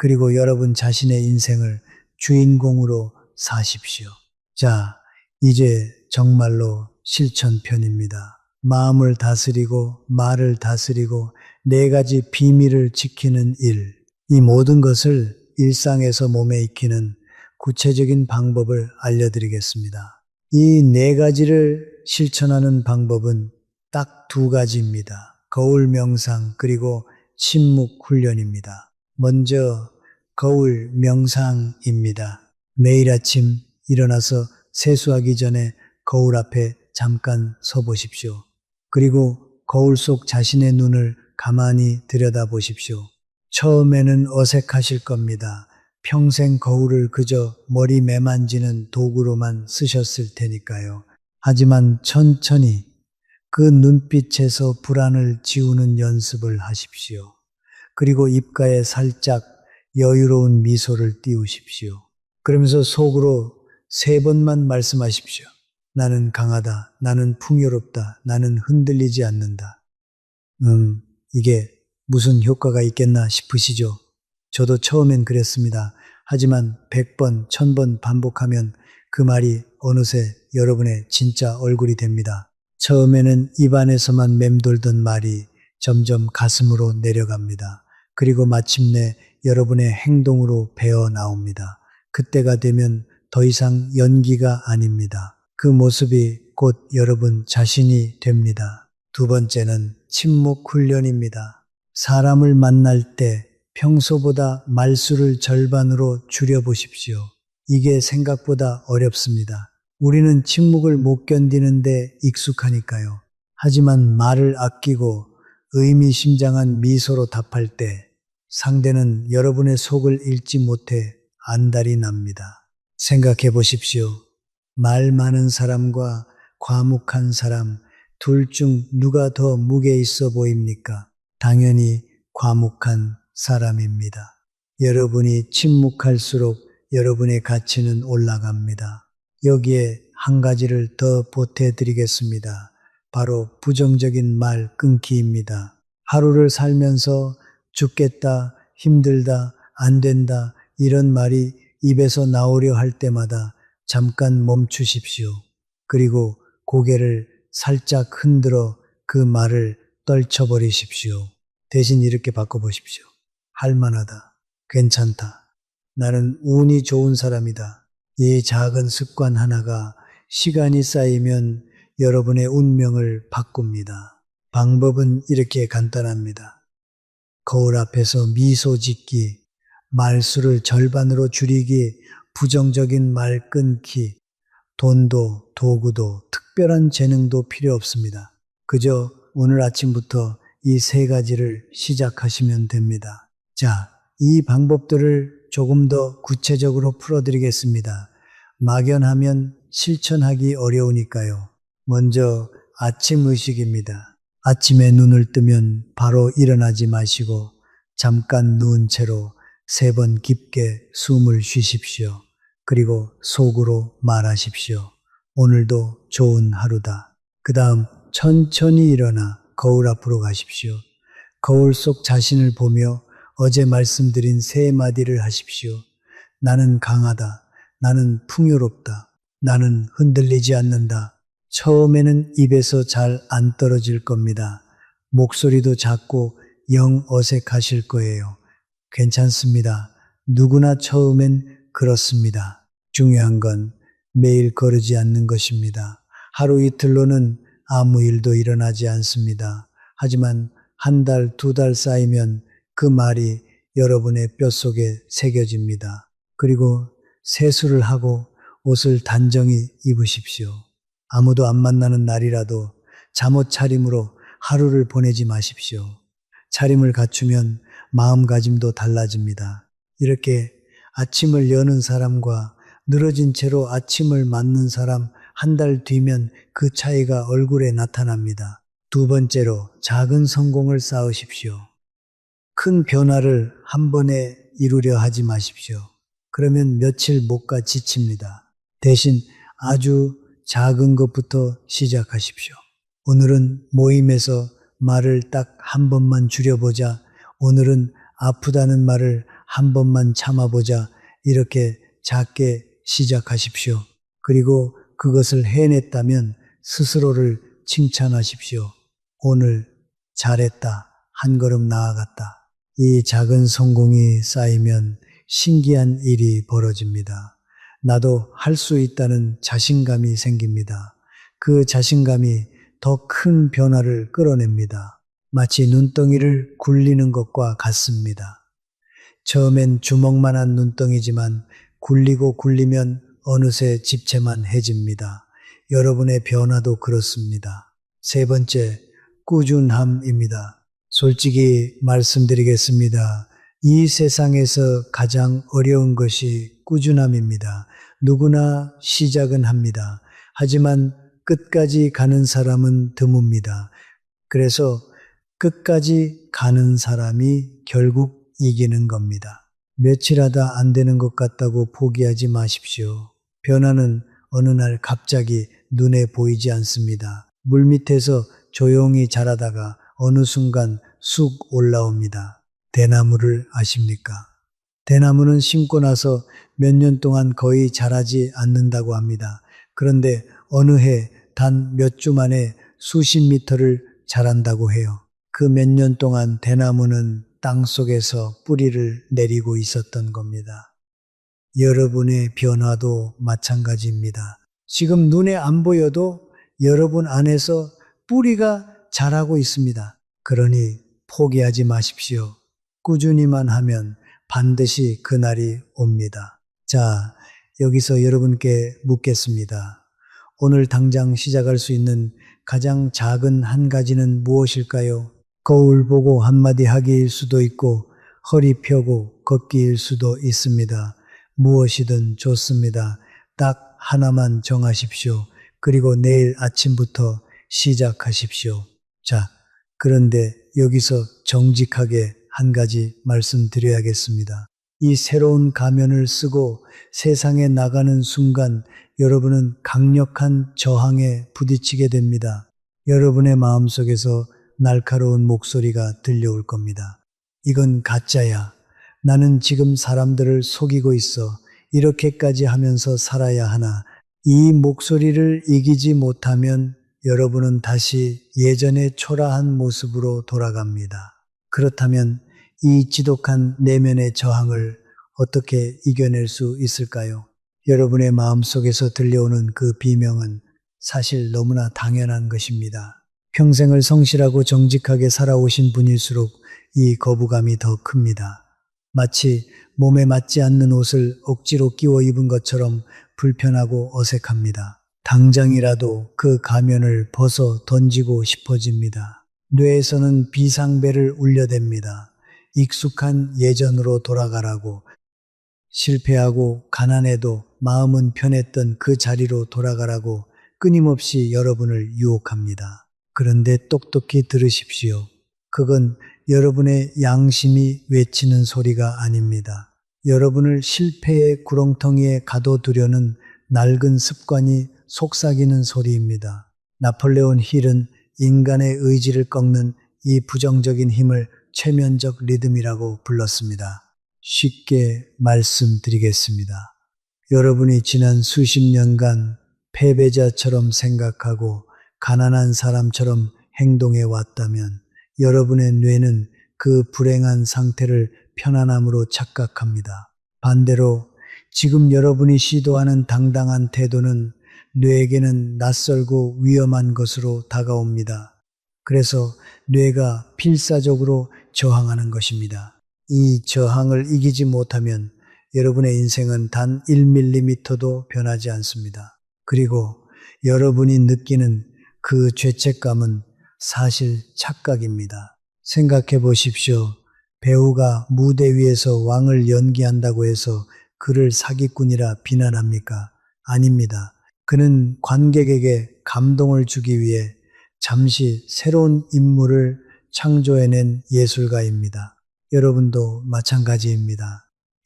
그리고 여러분 자신의 인생을 주인공으로 사십시오. 자, 이제 정말로 실천편입니다. 마음을 다스리고 말을 다스리고 4가지 비밀을 지키는 일. 이 모든 것을 일상에서 몸에 익히는 구체적인 방법을 알려드리겠습니다. 이 4가지를 실천하는 방법은 딱 2가지입니다. 거울 명상 그리고 침묵 훈련입니다. 먼저 거울 명상입니다. 매일 아침 일어나서 세수하기 전에 거울 앞에 잠깐 서 보십시오. 그리고 거울 속 자신의 눈을 가만히 들여다보십시오. 처음에는 어색하실 겁니다. 평생 거울을 그저 머리 매만지는 도구로만 쓰셨을 테니까요. 하지만 천천히 그 눈빛에서 불안을 지우는 연습을 하십시오. 그리고 입가에 살짝 여유로운 미소를 띄우십시오. 그러면서 속으로 3번만 말씀하십시오. 나는 강하다. 나는 풍요롭다. 나는 흔들리지 않는다. 이게 무슨 효과가 있겠나 싶으시죠? 저도 처음엔 그랬습니다. 하지만 100번, 1000번 반복하면 그 말이 어느새 여러분의 진짜 얼굴이 됩니다. 처음에는 입안에서만 맴돌던 말이 점점 가슴으로 내려갑니다. 그리고 마침내 여러분의 행동으로 배어 나옵니다. 그때가 되면 더 이상 연기가 아닙니다. 그 모습이 곧 여러분 자신이 됩니다. 2번째는 침묵 훈련입니다. 사람을 만날 때 평소보다 말수를 절반으로 줄여보십시오. 이게 생각보다 어렵습니다. 우리는 침묵을 못 견디는데 익숙하니까요. 하지만 말을 아끼고 의미심장한 미소로 답할 때 상대는 여러분의 속을 읽지 못해 안달이 납니다. 생각해 보십시오. 말 많은 사람과 과묵한 사람, 둘 중 누가 더 무게 있어 보입니까? 당연히 과묵한 사람입니다. 여러분이 침묵할수록 여러분의 가치는 올라갑니다. 여기에 한 가지를 더 보태드리겠습니다. 바로 부정적인 말 끊기입니다. 하루를 살면서 죽겠다, 힘들다, 안 된다 이런 말이 입에서 나오려 할 때마다 잠깐 멈추십시오. 그리고 고개를 살짝 흔들어 그 말을 떨쳐버리십시오. 대신 이렇게 바꿔보십시오. 할만하다. 괜찮다. 나는 운이 좋은 사람이다. 이 작은 습관 하나가 시간이 쌓이면 여러분의 운명을 바꿉니다. 방법은 이렇게 간단합니다. 거울 앞에서 미소 짓기, 말수를 절반으로 줄이기, 부정적인 말 끊기, 돈도 도구도 특별한 재능도 필요 없습니다. 그저 오늘 아침부터 이 3가지를 시작하시면 됩니다. 자, 이 방법들을 조금 더 구체적으로 풀어드리겠습니다. 막연하면 실천하기 어려우니까요. 먼저 아침 의식입니다. 아침에 눈을 뜨면 바로 일어나지 마시고 잠깐 누운 채로 3번 깊게 숨을 쉬십시오. 그리고 속으로 말하십시오. 오늘도 좋은 하루다. 그 다음 천천히 일어나 거울 앞으로 가십시오. 거울 속 자신을 보며 어제 말씀드린 3마디를 하십시오. 나는 강하다. 나는 풍요롭다. 나는 흔들리지 않는다. 처음에는 입에서 잘 안 떨어질 겁니다. 목소리도 작고 영 어색하실 거예요. 괜찮습니다. 누구나 처음엔 그렇습니다. 중요한 건 매일 거르지 않는 것입니다. 하루 이틀로는 아무 일도 일어나지 않습니다. 하지만 한 달, 두 달 쌓이면 그 말이 여러분의 뼛속에 새겨집니다. 그리고 세수를 하고 옷을 단정히 입으십시오. 아무도 안 만나는 날이라도 잠옷 차림으로 하루를 보내지 마십시오. 차림을 갖추면 마음가짐도 달라집니다. 이렇게 아침을 여는 사람과 늘어진 채로 아침을 맞는 사람 한 달 뒤면 그 차이가 얼굴에 나타납니다. 두 번째로 작은 성공을 쌓으십시오. 큰 변화를 한 번에 이루려 하지 마십시오. 그러면 며칠 못 가 지칩니다. 대신 아주 작은 것부터 시작하십시오. 오늘은 모임에서 말을 딱 한 번만 줄여보자. 오늘은 아프다는 말을 한 번만 참아보자. 이렇게 작게 시작하십시오. 그리고 그것을 해냈다면 스스로를 칭찬하십시오. 오늘 잘했다. 한 걸음 나아갔다. 이 작은 성공이 쌓이면 신기한 일이 벌어집니다. 나도 할 수 있다는 자신감이 생깁니다. 그 자신감이 더 큰 변화를 끌어냅니다. 마치 눈덩이를 굴리는 것과 같습니다. 처음엔 주먹만한 눈덩이지만 굴리고 굴리면 어느새 집채만 해집니다. 여러분의 변화도 그렇습니다. 세 번째, 꾸준함입니다. 솔직히 말씀드리겠습니다. 이 세상에서 가장 어려운 것이 꾸준함입니다. 누구나 시작은 합니다. 하지만 끝까지 가는 사람은 드뭅니다. 그래서 끝까지 가는 사람이 결국 이기는 겁니다. 며칠 하다 안 되는 것 같다고 포기하지 마십시오. 변화는 어느 날 갑자기 눈에 보이지 않습니다. 물밑에서 조용히 자라다가 어느 순간 쑥 올라옵니다. 대나무를 아십니까? 대나무는 심고 나서 몇 년 동안 거의 자라지 않는다고 합니다. 그런데 어느 해 단 몇 주 만에 수십 미터를 자란다고 해요. 그 몇 년 동안 대나무는 땅 속에서 뿌리를 내리고 있었던 겁니다. 여러분의 변화도 마찬가지입니다. 지금 눈에 안 보여도 여러분 안에서 뿌리가 자라고 있습니다. 그러니 포기하지 마십시오. 꾸준히만 하면 반드시 그날이 옵니다. 자, 여기서 여러분께 묻겠습니다. 오늘 당장 시작할 수 있는 가장 작은 한 가지는 무엇일까요? 거울 보고 한마디 하기일 수도 있고 허리 펴고 걷기일 수도 있습니다. 무엇이든 좋습니다. 딱 하나만 정하십시오. 그리고 내일 아침부터 시작하십시오. 자, 그런데 여기서 정직하게 한 가지 말씀드려야겠습니다. 이 새로운 가면을 쓰고 세상에 나가는 순간 여러분은 강력한 저항에 부딪히게 됩니다. 여러분의 마음속에서 날카로운 목소리가 들려올 겁니다. 이건 가짜야. 나는 지금 사람들을 속이고 있어. 이렇게까지 하면서 살아야 하나. 이 목소리를 이기지 못하면 여러분은 다시 예전의 초라한 모습으로 돌아갑니다. 그렇다면 이 지독한 내면의 저항을 어떻게 이겨낼 수 있을까요? 여러분의 마음속에서 들려오는 그 비명은 사실 너무나 당연한 것입니다. 평생을 성실하고 정직하게 살아오신 분일수록 이 거부감이 더 큽니다. 마치 몸에 맞지 않는 옷을 억지로 끼워 입은 것처럼 불편하고 어색합니다. 당장이라도 그 가면을 벗어 던지고 싶어집니다. 뇌에서는 비상벨을 울려댑니다. 익숙한 예전으로 돌아가라고. 실패하고 가난해도 마음은 편했던 그 자리로 돌아가라고 끊임없이 여러분을 유혹합니다. 그런데 똑똑히 들으십시오. 그건 여러분의 양심이 외치는 소리가 아닙니다. 여러분을 실패의 구렁텅이에 가둬두려는 낡은 습관이 속삭이는 소리입니다. 나폴레온 힐은 인간의 의지를 꺾는 이 부정적인 힘을 최면적 리듬이라고 불렀습니다. 쉽게 말씀드리겠습니다. 여러분이 지난 수십 년간 패배자처럼 생각하고 가난한 사람처럼 행동해 왔다면 여러분의 뇌는 그 불행한 상태를 편안함으로 착각합니다. 반대로 지금 여러분이 시도하는 당당한 태도는 뇌에게는 낯설고 위험한 것으로 다가옵니다. 그래서 뇌가 필사적으로 저항하는 것입니다. 이 저항을 이기지 못하면 여러분의 인생은 단 1mm도 변하지 않습니다. 그리고 여러분이 느끼는 그 죄책감은 사실 착각입니다. 생각해 보십시오. 배우가 무대 위에서 왕을 연기한다고 해서 그를 사기꾼이라 비난합니까? 아닙니다. 그는 관객에게 감동을 주기 위해 잠시 새로운 인물을 창조해낸 예술가입니다. 여러분도 마찬가지입니다.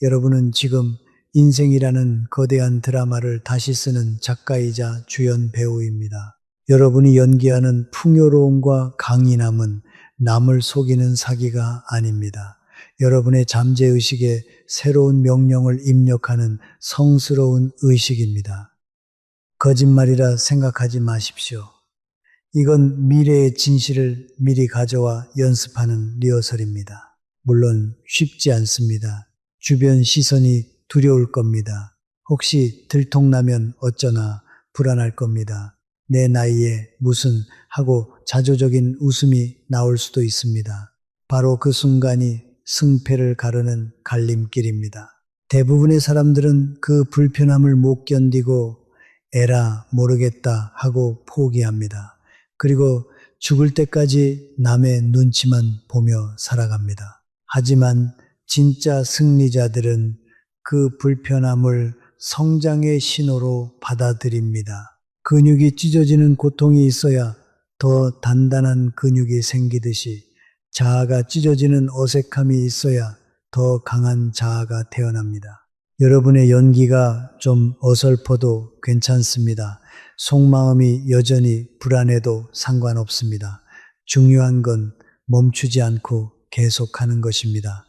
여러분은 지금 인생이라는 거대한 드라마를 다시 쓰는 작가이자 주연 배우입니다. 여러분이 연기하는 풍요로움과 강인함은 남을 속이는 사기가 아닙니다. 여러분의 잠재의식에 새로운 명령을 입력하는 성스러운 의식입니다. 거짓말이라 생각하지 마십시오. 이건 미래의 진실을 미리 가져와 연습하는 리허설입니다. 물론 쉽지 않습니다. 주변 시선이 두려울 겁니다. 혹시 들통나면 어쩌나 불안할 겁니다. 내 나이에 무슨 하고 자조적인 웃음이 나올 수도 있습니다. 바로 그 순간이 승패를 가르는 갈림길입니다. 대부분의 사람들은 그 불편함을 못 견디고 에라 모르겠다 하고 포기합니다. 그리고 죽을 때까지 남의 눈치만 보며 살아갑니다. 하지만 진짜 승리자들은 그 불편함을 성장의 신호로 받아들입니다. 근육이 찢어지는 고통이 있어야 더 단단한 근육이 생기듯이 자아가 찢어지는 어색함이 있어야 더 강한 자아가 태어납니다. 여러분의 연기가 좀 어설퍼도 괜찮습니다. 속마음이 여전히 불안해도 상관없습니다. 중요한 건 멈추지 않고 계속하는 것입니다.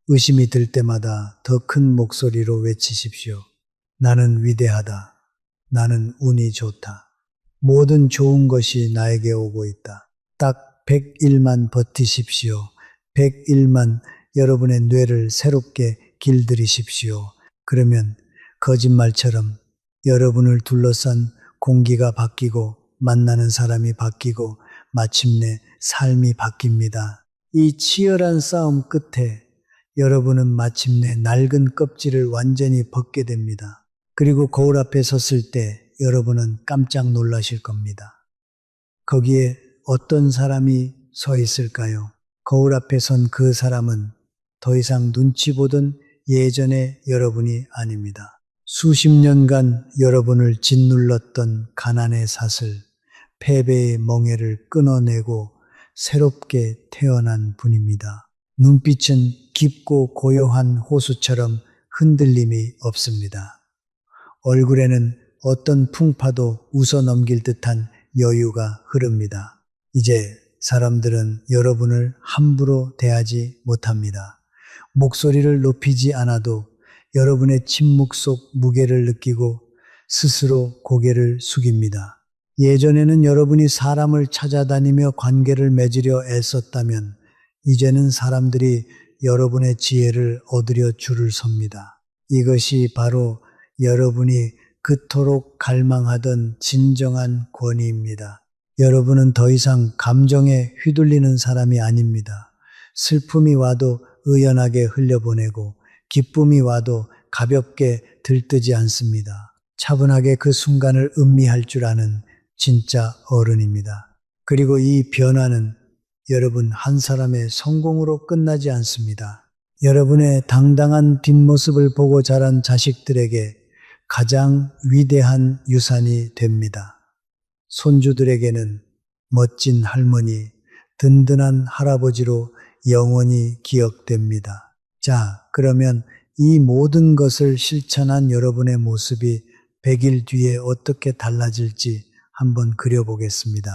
의심이 들 때마다 더 큰 목소리로 외치십시오. 나는 위대하다. 나는 운이 좋다. 모든 좋은 것이 나에게 오고 있다. 딱 100일만 버티십시오. 100일만 여러분의 뇌를 새롭게 길들이십시오. 그러면 거짓말처럼 여러분을 둘러싼 공기가 바뀌고 만나는 사람이 바뀌고 마침내 삶이 바뀝니다. 이 치열한 싸움 끝에 여러분은 마침내 낡은 껍질을 완전히 벗게 됩니다. 그리고 거울 앞에 섰을 때 여러분은 깜짝 놀라실 겁니다. 거기에 어떤 사람이 서 있을까요? 거울 앞에 선 그 사람은 더 이상 눈치 보던 예전의 여러분이 아닙니다. 수십 년간 여러분을 짓눌렀던 가난의 사슬, 패배의 멍에를 끊어내고 새롭게 태어난 분입니다. 눈빛은 깊고 고요한 호수처럼 흔들림이 없습니다. 얼굴에는 어떤 풍파도 웃어넘길 듯한 여유가 흐릅니다. 이제 사람들은 여러분을 함부로 대하지 못합니다. 목소리를 높이지 않아도 여러분의 침묵 속 무게를 느끼고 스스로 고개를 숙입니다. 예전에는 여러분이 사람을 찾아다니며 관계를 맺으려 애썼다면 이제는 사람들이 여러분의 지혜를 얻으려 줄을 섭니다. 이것이 바로 여러분이 그토록 갈망하던 진정한 권위입니다. 여러분은 더 이상 감정에 휘둘리는 사람이 아닙니다. 슬픔이 와도 의연하게 흘려보내고 기쁨이 와도 가볍게 들뜨지 않습니다. 차분하게 그 순간을 음미할 줄 아는 진짜 어른입니다. 그리고 이 변화는 여러분 한 사람의 성공으로 끝나지 않습니다. 여러분의 당당한 뒷모습을 보고 자란 자식들에게 가장 위대한 유산이 됩니다. 손주들에게는 멋진 할머니, 든든한 할아버지로 영원히 기억됩니다. 자, 그러면 이 모든 것을 실천한 여러분의 모습이 100일 뒤에 어떻게 달라질지 한번 그려보겠습니다.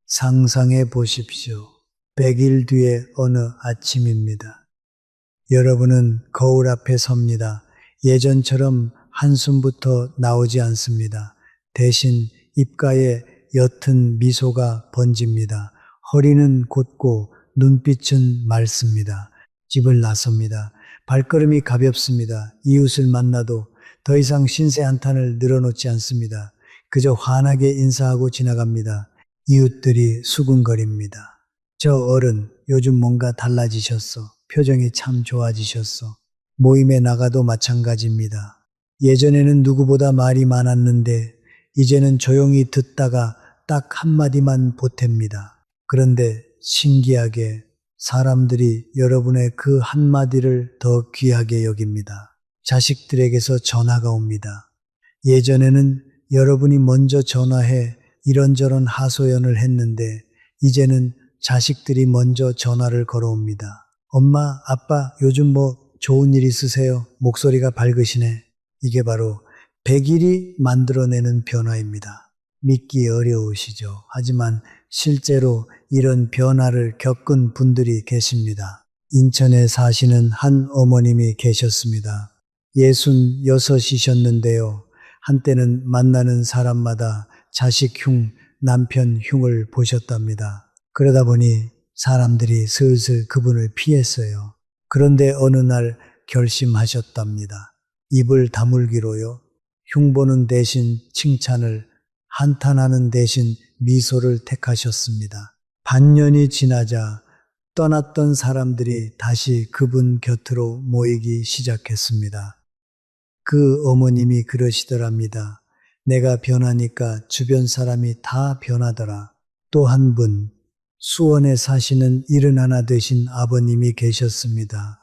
상상해 보십시오. 100일 뒤에 어느 아침입니다. 여러분은 거울 앞에 섭니다. 예전처럼 한숨부터 나오지 않습니다. 대신 입가에 옅은 미소가 번집니다. 허리는 곧고 눈빛은 맑습니다. 집을 나섭니다. 발걸음이 가볍습니다. 이웃을 만나도 더 이상 신세 한탄을 늘어놓지 않습니다. 그저 환하게 인사하고 지나갑니다. 이웃들이 수군거립니다. 저 어른 요즘 뭔가 달라지셨어. 표정이 참 좋아지셨어. 모임에 나가도 마찬가지입니다. 예전에는 누구보다 말이 많았는데 이제는 조용히 듣다가 딱 한마디만 보탭니다. 그런데 신기하게 사람들이 여러분의 그 한마디를 더 귀하게 여깁니다. 자식들에게서 전화가 옵니다. 예전에는 여러분이 먼저 전화해 이런저런 하소연을 했는데 이제는 자식들이 먼저 전화를 걸어옵니다. 엄마, 아빠, 요즘 뭐 좋은 일 있으세요? 목소리가 밝으시네. 이게 바로 100일이 만들어내는 변화입니다. 믿기 어려우시죠? 하지만 실제로 이런 변화를 겪은 분들이 계십니다. 인천에 사시는 한 어머님이 계셨습니다. 66이셨는데요. 한때는 만나는 사람마다 자식 흉, 남편 흉을 보셨답니다. 그러다 보니 사람들이 슬슬 그분을 피했어요. 그런데 어느 날 결심하셨답니다. 입을 다물기로요. 흉보는 대신 칭찬을, 한탄하는 대신 미소를 택하셨습니다. 반년이 지나자 떠났던 사람들이 다시 그분 곁으로 모이기 시작했습니다. 그 어머님이 그러시더랍니다. 내가 변하니까 주변 사람이 다 변하더라. 또 한 분, 수원에 사시는 71 되신 아버님이 계셨습니다.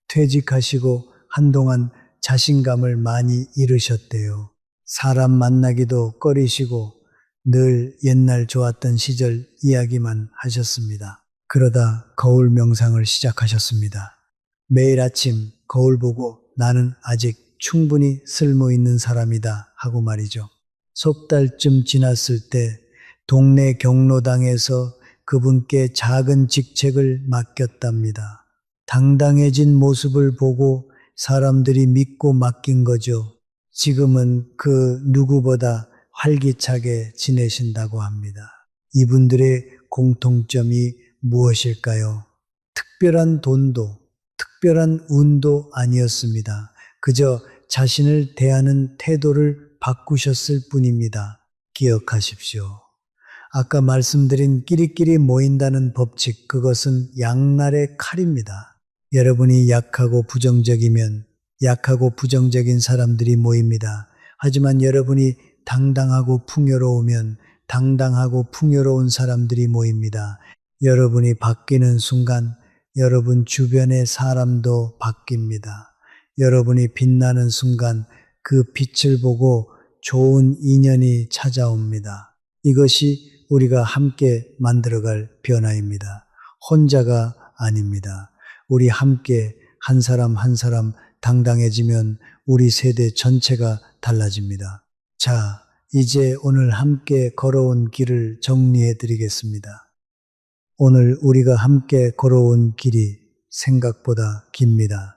퇴직하시고 한동안 자신감을 많이 잃으셨대요. 사람 만나기도 꺼리시고 늘 옛날 좋았던 시절 이야기만 하셨습니다. 그러다 거울 명상을 시작하셨습니다. 매일 아침 거울 보고 나는 아직 충분히 쓸모 있는 사람이다 하고 말이죠. 석 달쯤 지났을 때 동네 경로당에서 그분께 작은 직책을 맡겼답니다. 당당해진 모습을 보고 사람들이 믿고 맡긴 거죠. 지금은 그 누구보다 활기차게 지내신다고 합니다. 이분들의 공통점이 무엇일까요? 특별한 돈도, 특별한 운도 아니었습니다. 그저 자신을 대하는 태도를 바꾸셨을 뿐입니다. 기억하십시오. 아까 말씀드린 끼리끼리 모인다는 법칙, 그것은 양날의 칼입니다. 여러분이 약하고 부정적이면 약하고 부정적인 사람들이 모입니다. 하지만 여러분이 당당하고 풍요로우면 당당하고 풍요로운 사람들이 모입니다. 여러분이 바뀌는 순간 여러분 주변의 사람도 바뀝니다. 여러분이 빛나는 순간 그 빛을 보고 좋은 인연이 찾아옵니다. 이것이 우리가 함께 만들어갈 변화입니다. 혼자가 아닙니다. 우리 함께 한 사람 한 사람 당당해지면 우리 세대 전체가 달라집니다. 자, 이제 오늘 함께 걸어온 길을 정리해 드리겠습니다. 오늘 우리가 함께 걸어온 길이 생각보다 깁니다.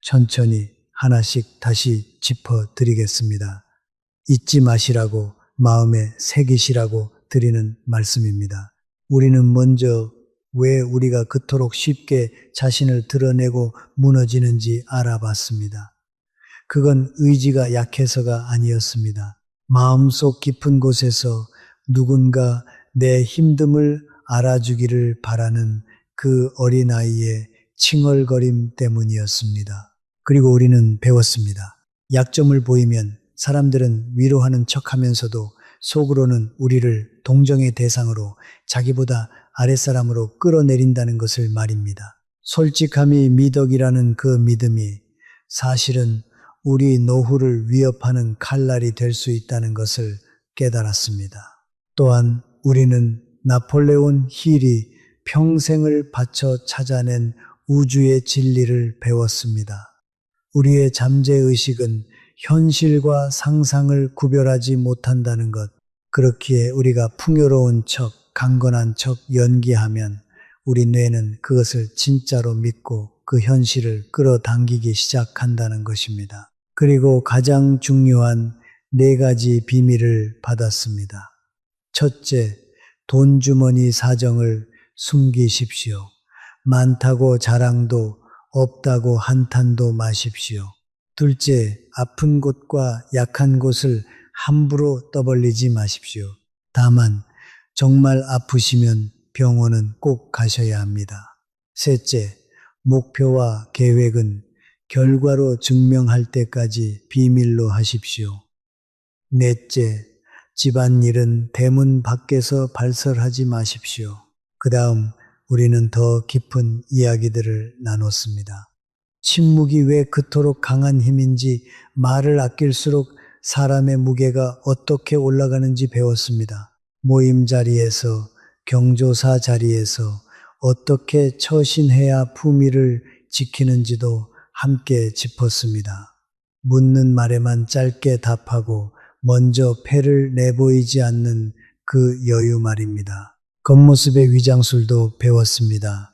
천천히 하나씩 다시 짚어 드리겠습니다. 잊지 마시라고, 마음에 새기시라고 드리는 말씀입니다. 우리는 먼저 왜 우리가 그토록 쉽게 자신을 드러내고 무너지는지 알아봤습니다. 그건 의지가 약해서가 아니었습니다. 마음속 깊은 곳에서 누군가 내 힘듦을 알아주기를 바라는 그 어린아이의 칭얼거림 때문이었습니다. 그리고 우리는 배웠습니다. 약점을 보이면 사람들은 위로하는 척하면서도 속으로는 우리를 동정의 대상으로 자기보다 아랫사람으로 끌어내린다는 것을 말입니다. 솔직함이 미덕이라는 그 믿음이 사실은 우리 노후를 위협하는 칼날이 될 수 있다는 것을 깨달았습니다. 또한 우리는 나폴레온 힐이 평생을 바쳐 찾아낸 우주의 진리를 배웠습니다. 우리의 잠재의식은 현실과 상상을 구별하지 못한다는 것. 그렇기에 우리가 풍요로운 척, 강건한 척 연기하면 우리 뇌는 그것을 진짜로 믿고 그 현실을 끌어당기기 시작한다는 것입니다. 그리고 가장 중요한 4가지 비밀을 받았습니다. 첫째, 돈주머니 사정을 숨기십시오. 많다고 자랑도 없다고 한탄도 마십시오. 둘째, 아픈 곳과 약한 곳을 함부로 떠벌리지 마십시오. 다만 정말 아프시면 병원은 꼭 가셔야 합니다. 셋째, 목표와 계획은 결과로 증명할 때까지 비밀로 하십시오. 넷째, 집안일은 대문 밖에서 발설하지 마십시오. 그 다음 우리는 더 깊은 이야기들을 나눴습니다. 침묵이 왜 그토록 강한 힘인지, 말을 아낄수록 사람의 무게가 어떻게 올라가는지 배웠습니다. 모임 자리에서, 경조사 자리에서 어떻게 처신해야 품위를 지키는지도 함께 짚었습니다. 묻는 말에만 짧게 답하고 먼저 패를 내보이지 않는 그 여유 말입니다. 겉모습의 위장술도 배웠습니다.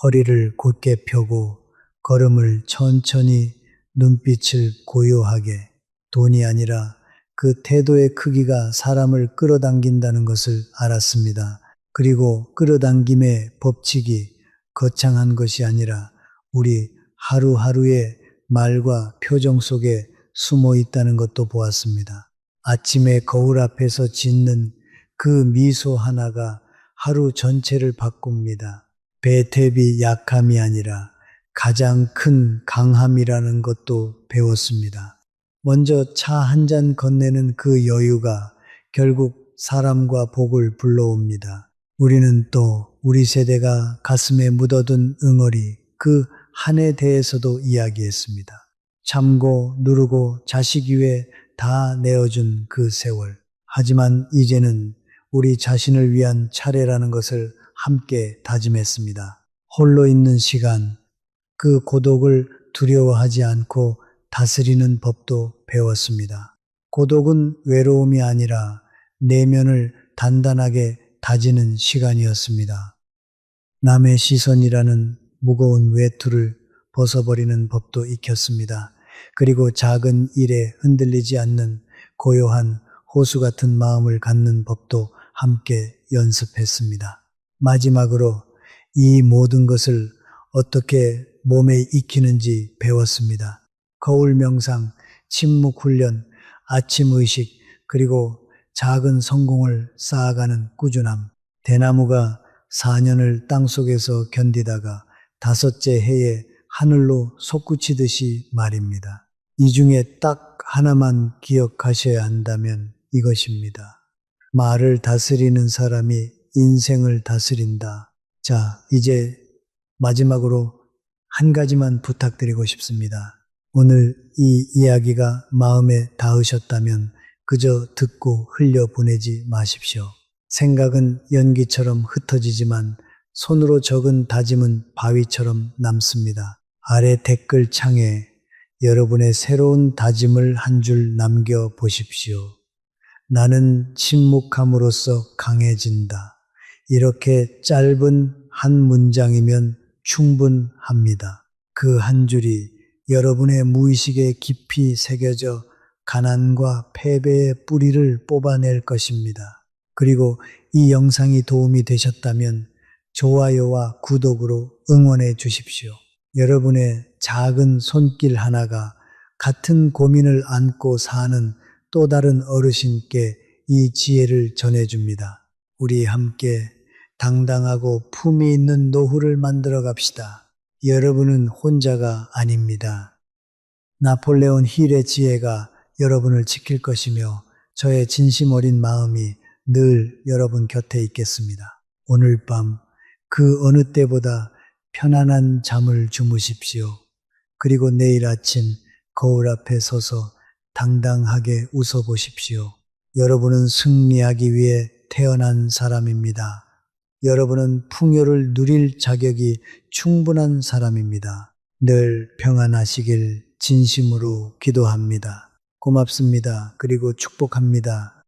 허리를 곧게 펴고 걸음을 천천히, 눈빛을 고요하게. 돈이 아니라 그 태도의 크기가 사람을 끌어당긴다는 것을 알았습니다. 그리고 끌어당김의 법칙이 거창한 것이 아니라 우리 하루하루의 말과 표정 속에 숨어 있다는 것도 보았습니다. 아침에 거울 앞에서 짓는 그 미소 하나가 하루 전체를 바꿉니다. 배탭이 약함이 아니라 가장 큰 강함이라는 것도 배웠습니다. 먼저 차 한 잔 건네는 그 여유가 결국 사람과 복을 불러옵니다. 우리는 또 우리 세대가 가슴에 묻어둔 응어리, 그 한에 대해서도 이야기했습니다. 참고 누르고 자식 위해 다 내어준 그 세월. 하지만 이제는 우리 자신을 위한 차례라는 것을 함께 다짐했습니다. 홀로 있는 시간, 그 고독을 두려워하지 않고 다스리는 법도 배웠습니다. 고독은 외로움이 아니라 내면을 단단하게 다지는 시간이었습니다. 남의 시선이라는 무거운 외투를 벗어버리는 법도 익혔습니다. 그리고 작은 일에 흔들리지 않는 고요한 호수 같은 마음을 갖는 법도 함께 연습했습니다. 마지막으로 이 모든 것을 어떻게 몸에 익히는지 배웠습니다. 거울 명상, 침묵 훈련, 아침 의식, 그리고 작은 성공을 쌓아가는 꾸준함. 대나무가 4년을 땅속에서 견디다가 5째 해에 하늘로 솟구치듯이 말입니다. 이 중에 딱 하나만 기억하셔야 한다면 이것입니다. 말을 다스리는 사람이 인생을 다스린다. 자, 이제 마지막으로 한 가지만 부탁드리고 싶습니다. 오늘 이 이야기가 마음에 닿으셨다면 그저 듣고 흘려보내지 마십시오. 생각은 연기처럼 흩어지지만 손으로 적은 다짐은 바위처럼 남습니다. 아래 댓글 창에 여러분의 새로운 다짐을 한 줄 남겨 보십시오. 나는 침묵함으로써 강해진다. 이렇게 짧은 한 문장이면 충분합니다. 그 한 줄이 여러분의 무의식에 깊이 새겨져 가난과 패배의 뿌리를 뽑아낼 것입니다. 그리고 이 영상이 도움이 되셨다면 좋아요와 구독으로 응원해 주십시오. 여러분의 작은 손길 하나가 같은 고민을 안고 사는 또 다른 어르신께 이 지혜를 전해줍니다. 우리 함께 당당하고 품위 있는 노후를 만들어 갑시다. 여러분은 혼자가 아닙니다. 나폴레온 힐의 지혜가 여러분을 지킬 것이며 저의 진심 어린 마음이 늘 여러분 곁에 있겠습니다. 오늘 밤 그 어느 때보다 편안한 잠을 주무십시오. 그리고 내일 아침 거울 앞에 서서 당당하게 웃어보십시오. 여러분은 승리하기 위해 태어난 사람입니다. 여러분은 풍요를 누릴 자격이 충분한 사람입니다. 늘 평안하시길 진심으로 기도합니다. 고맙습니다. 그리고 축복합니다.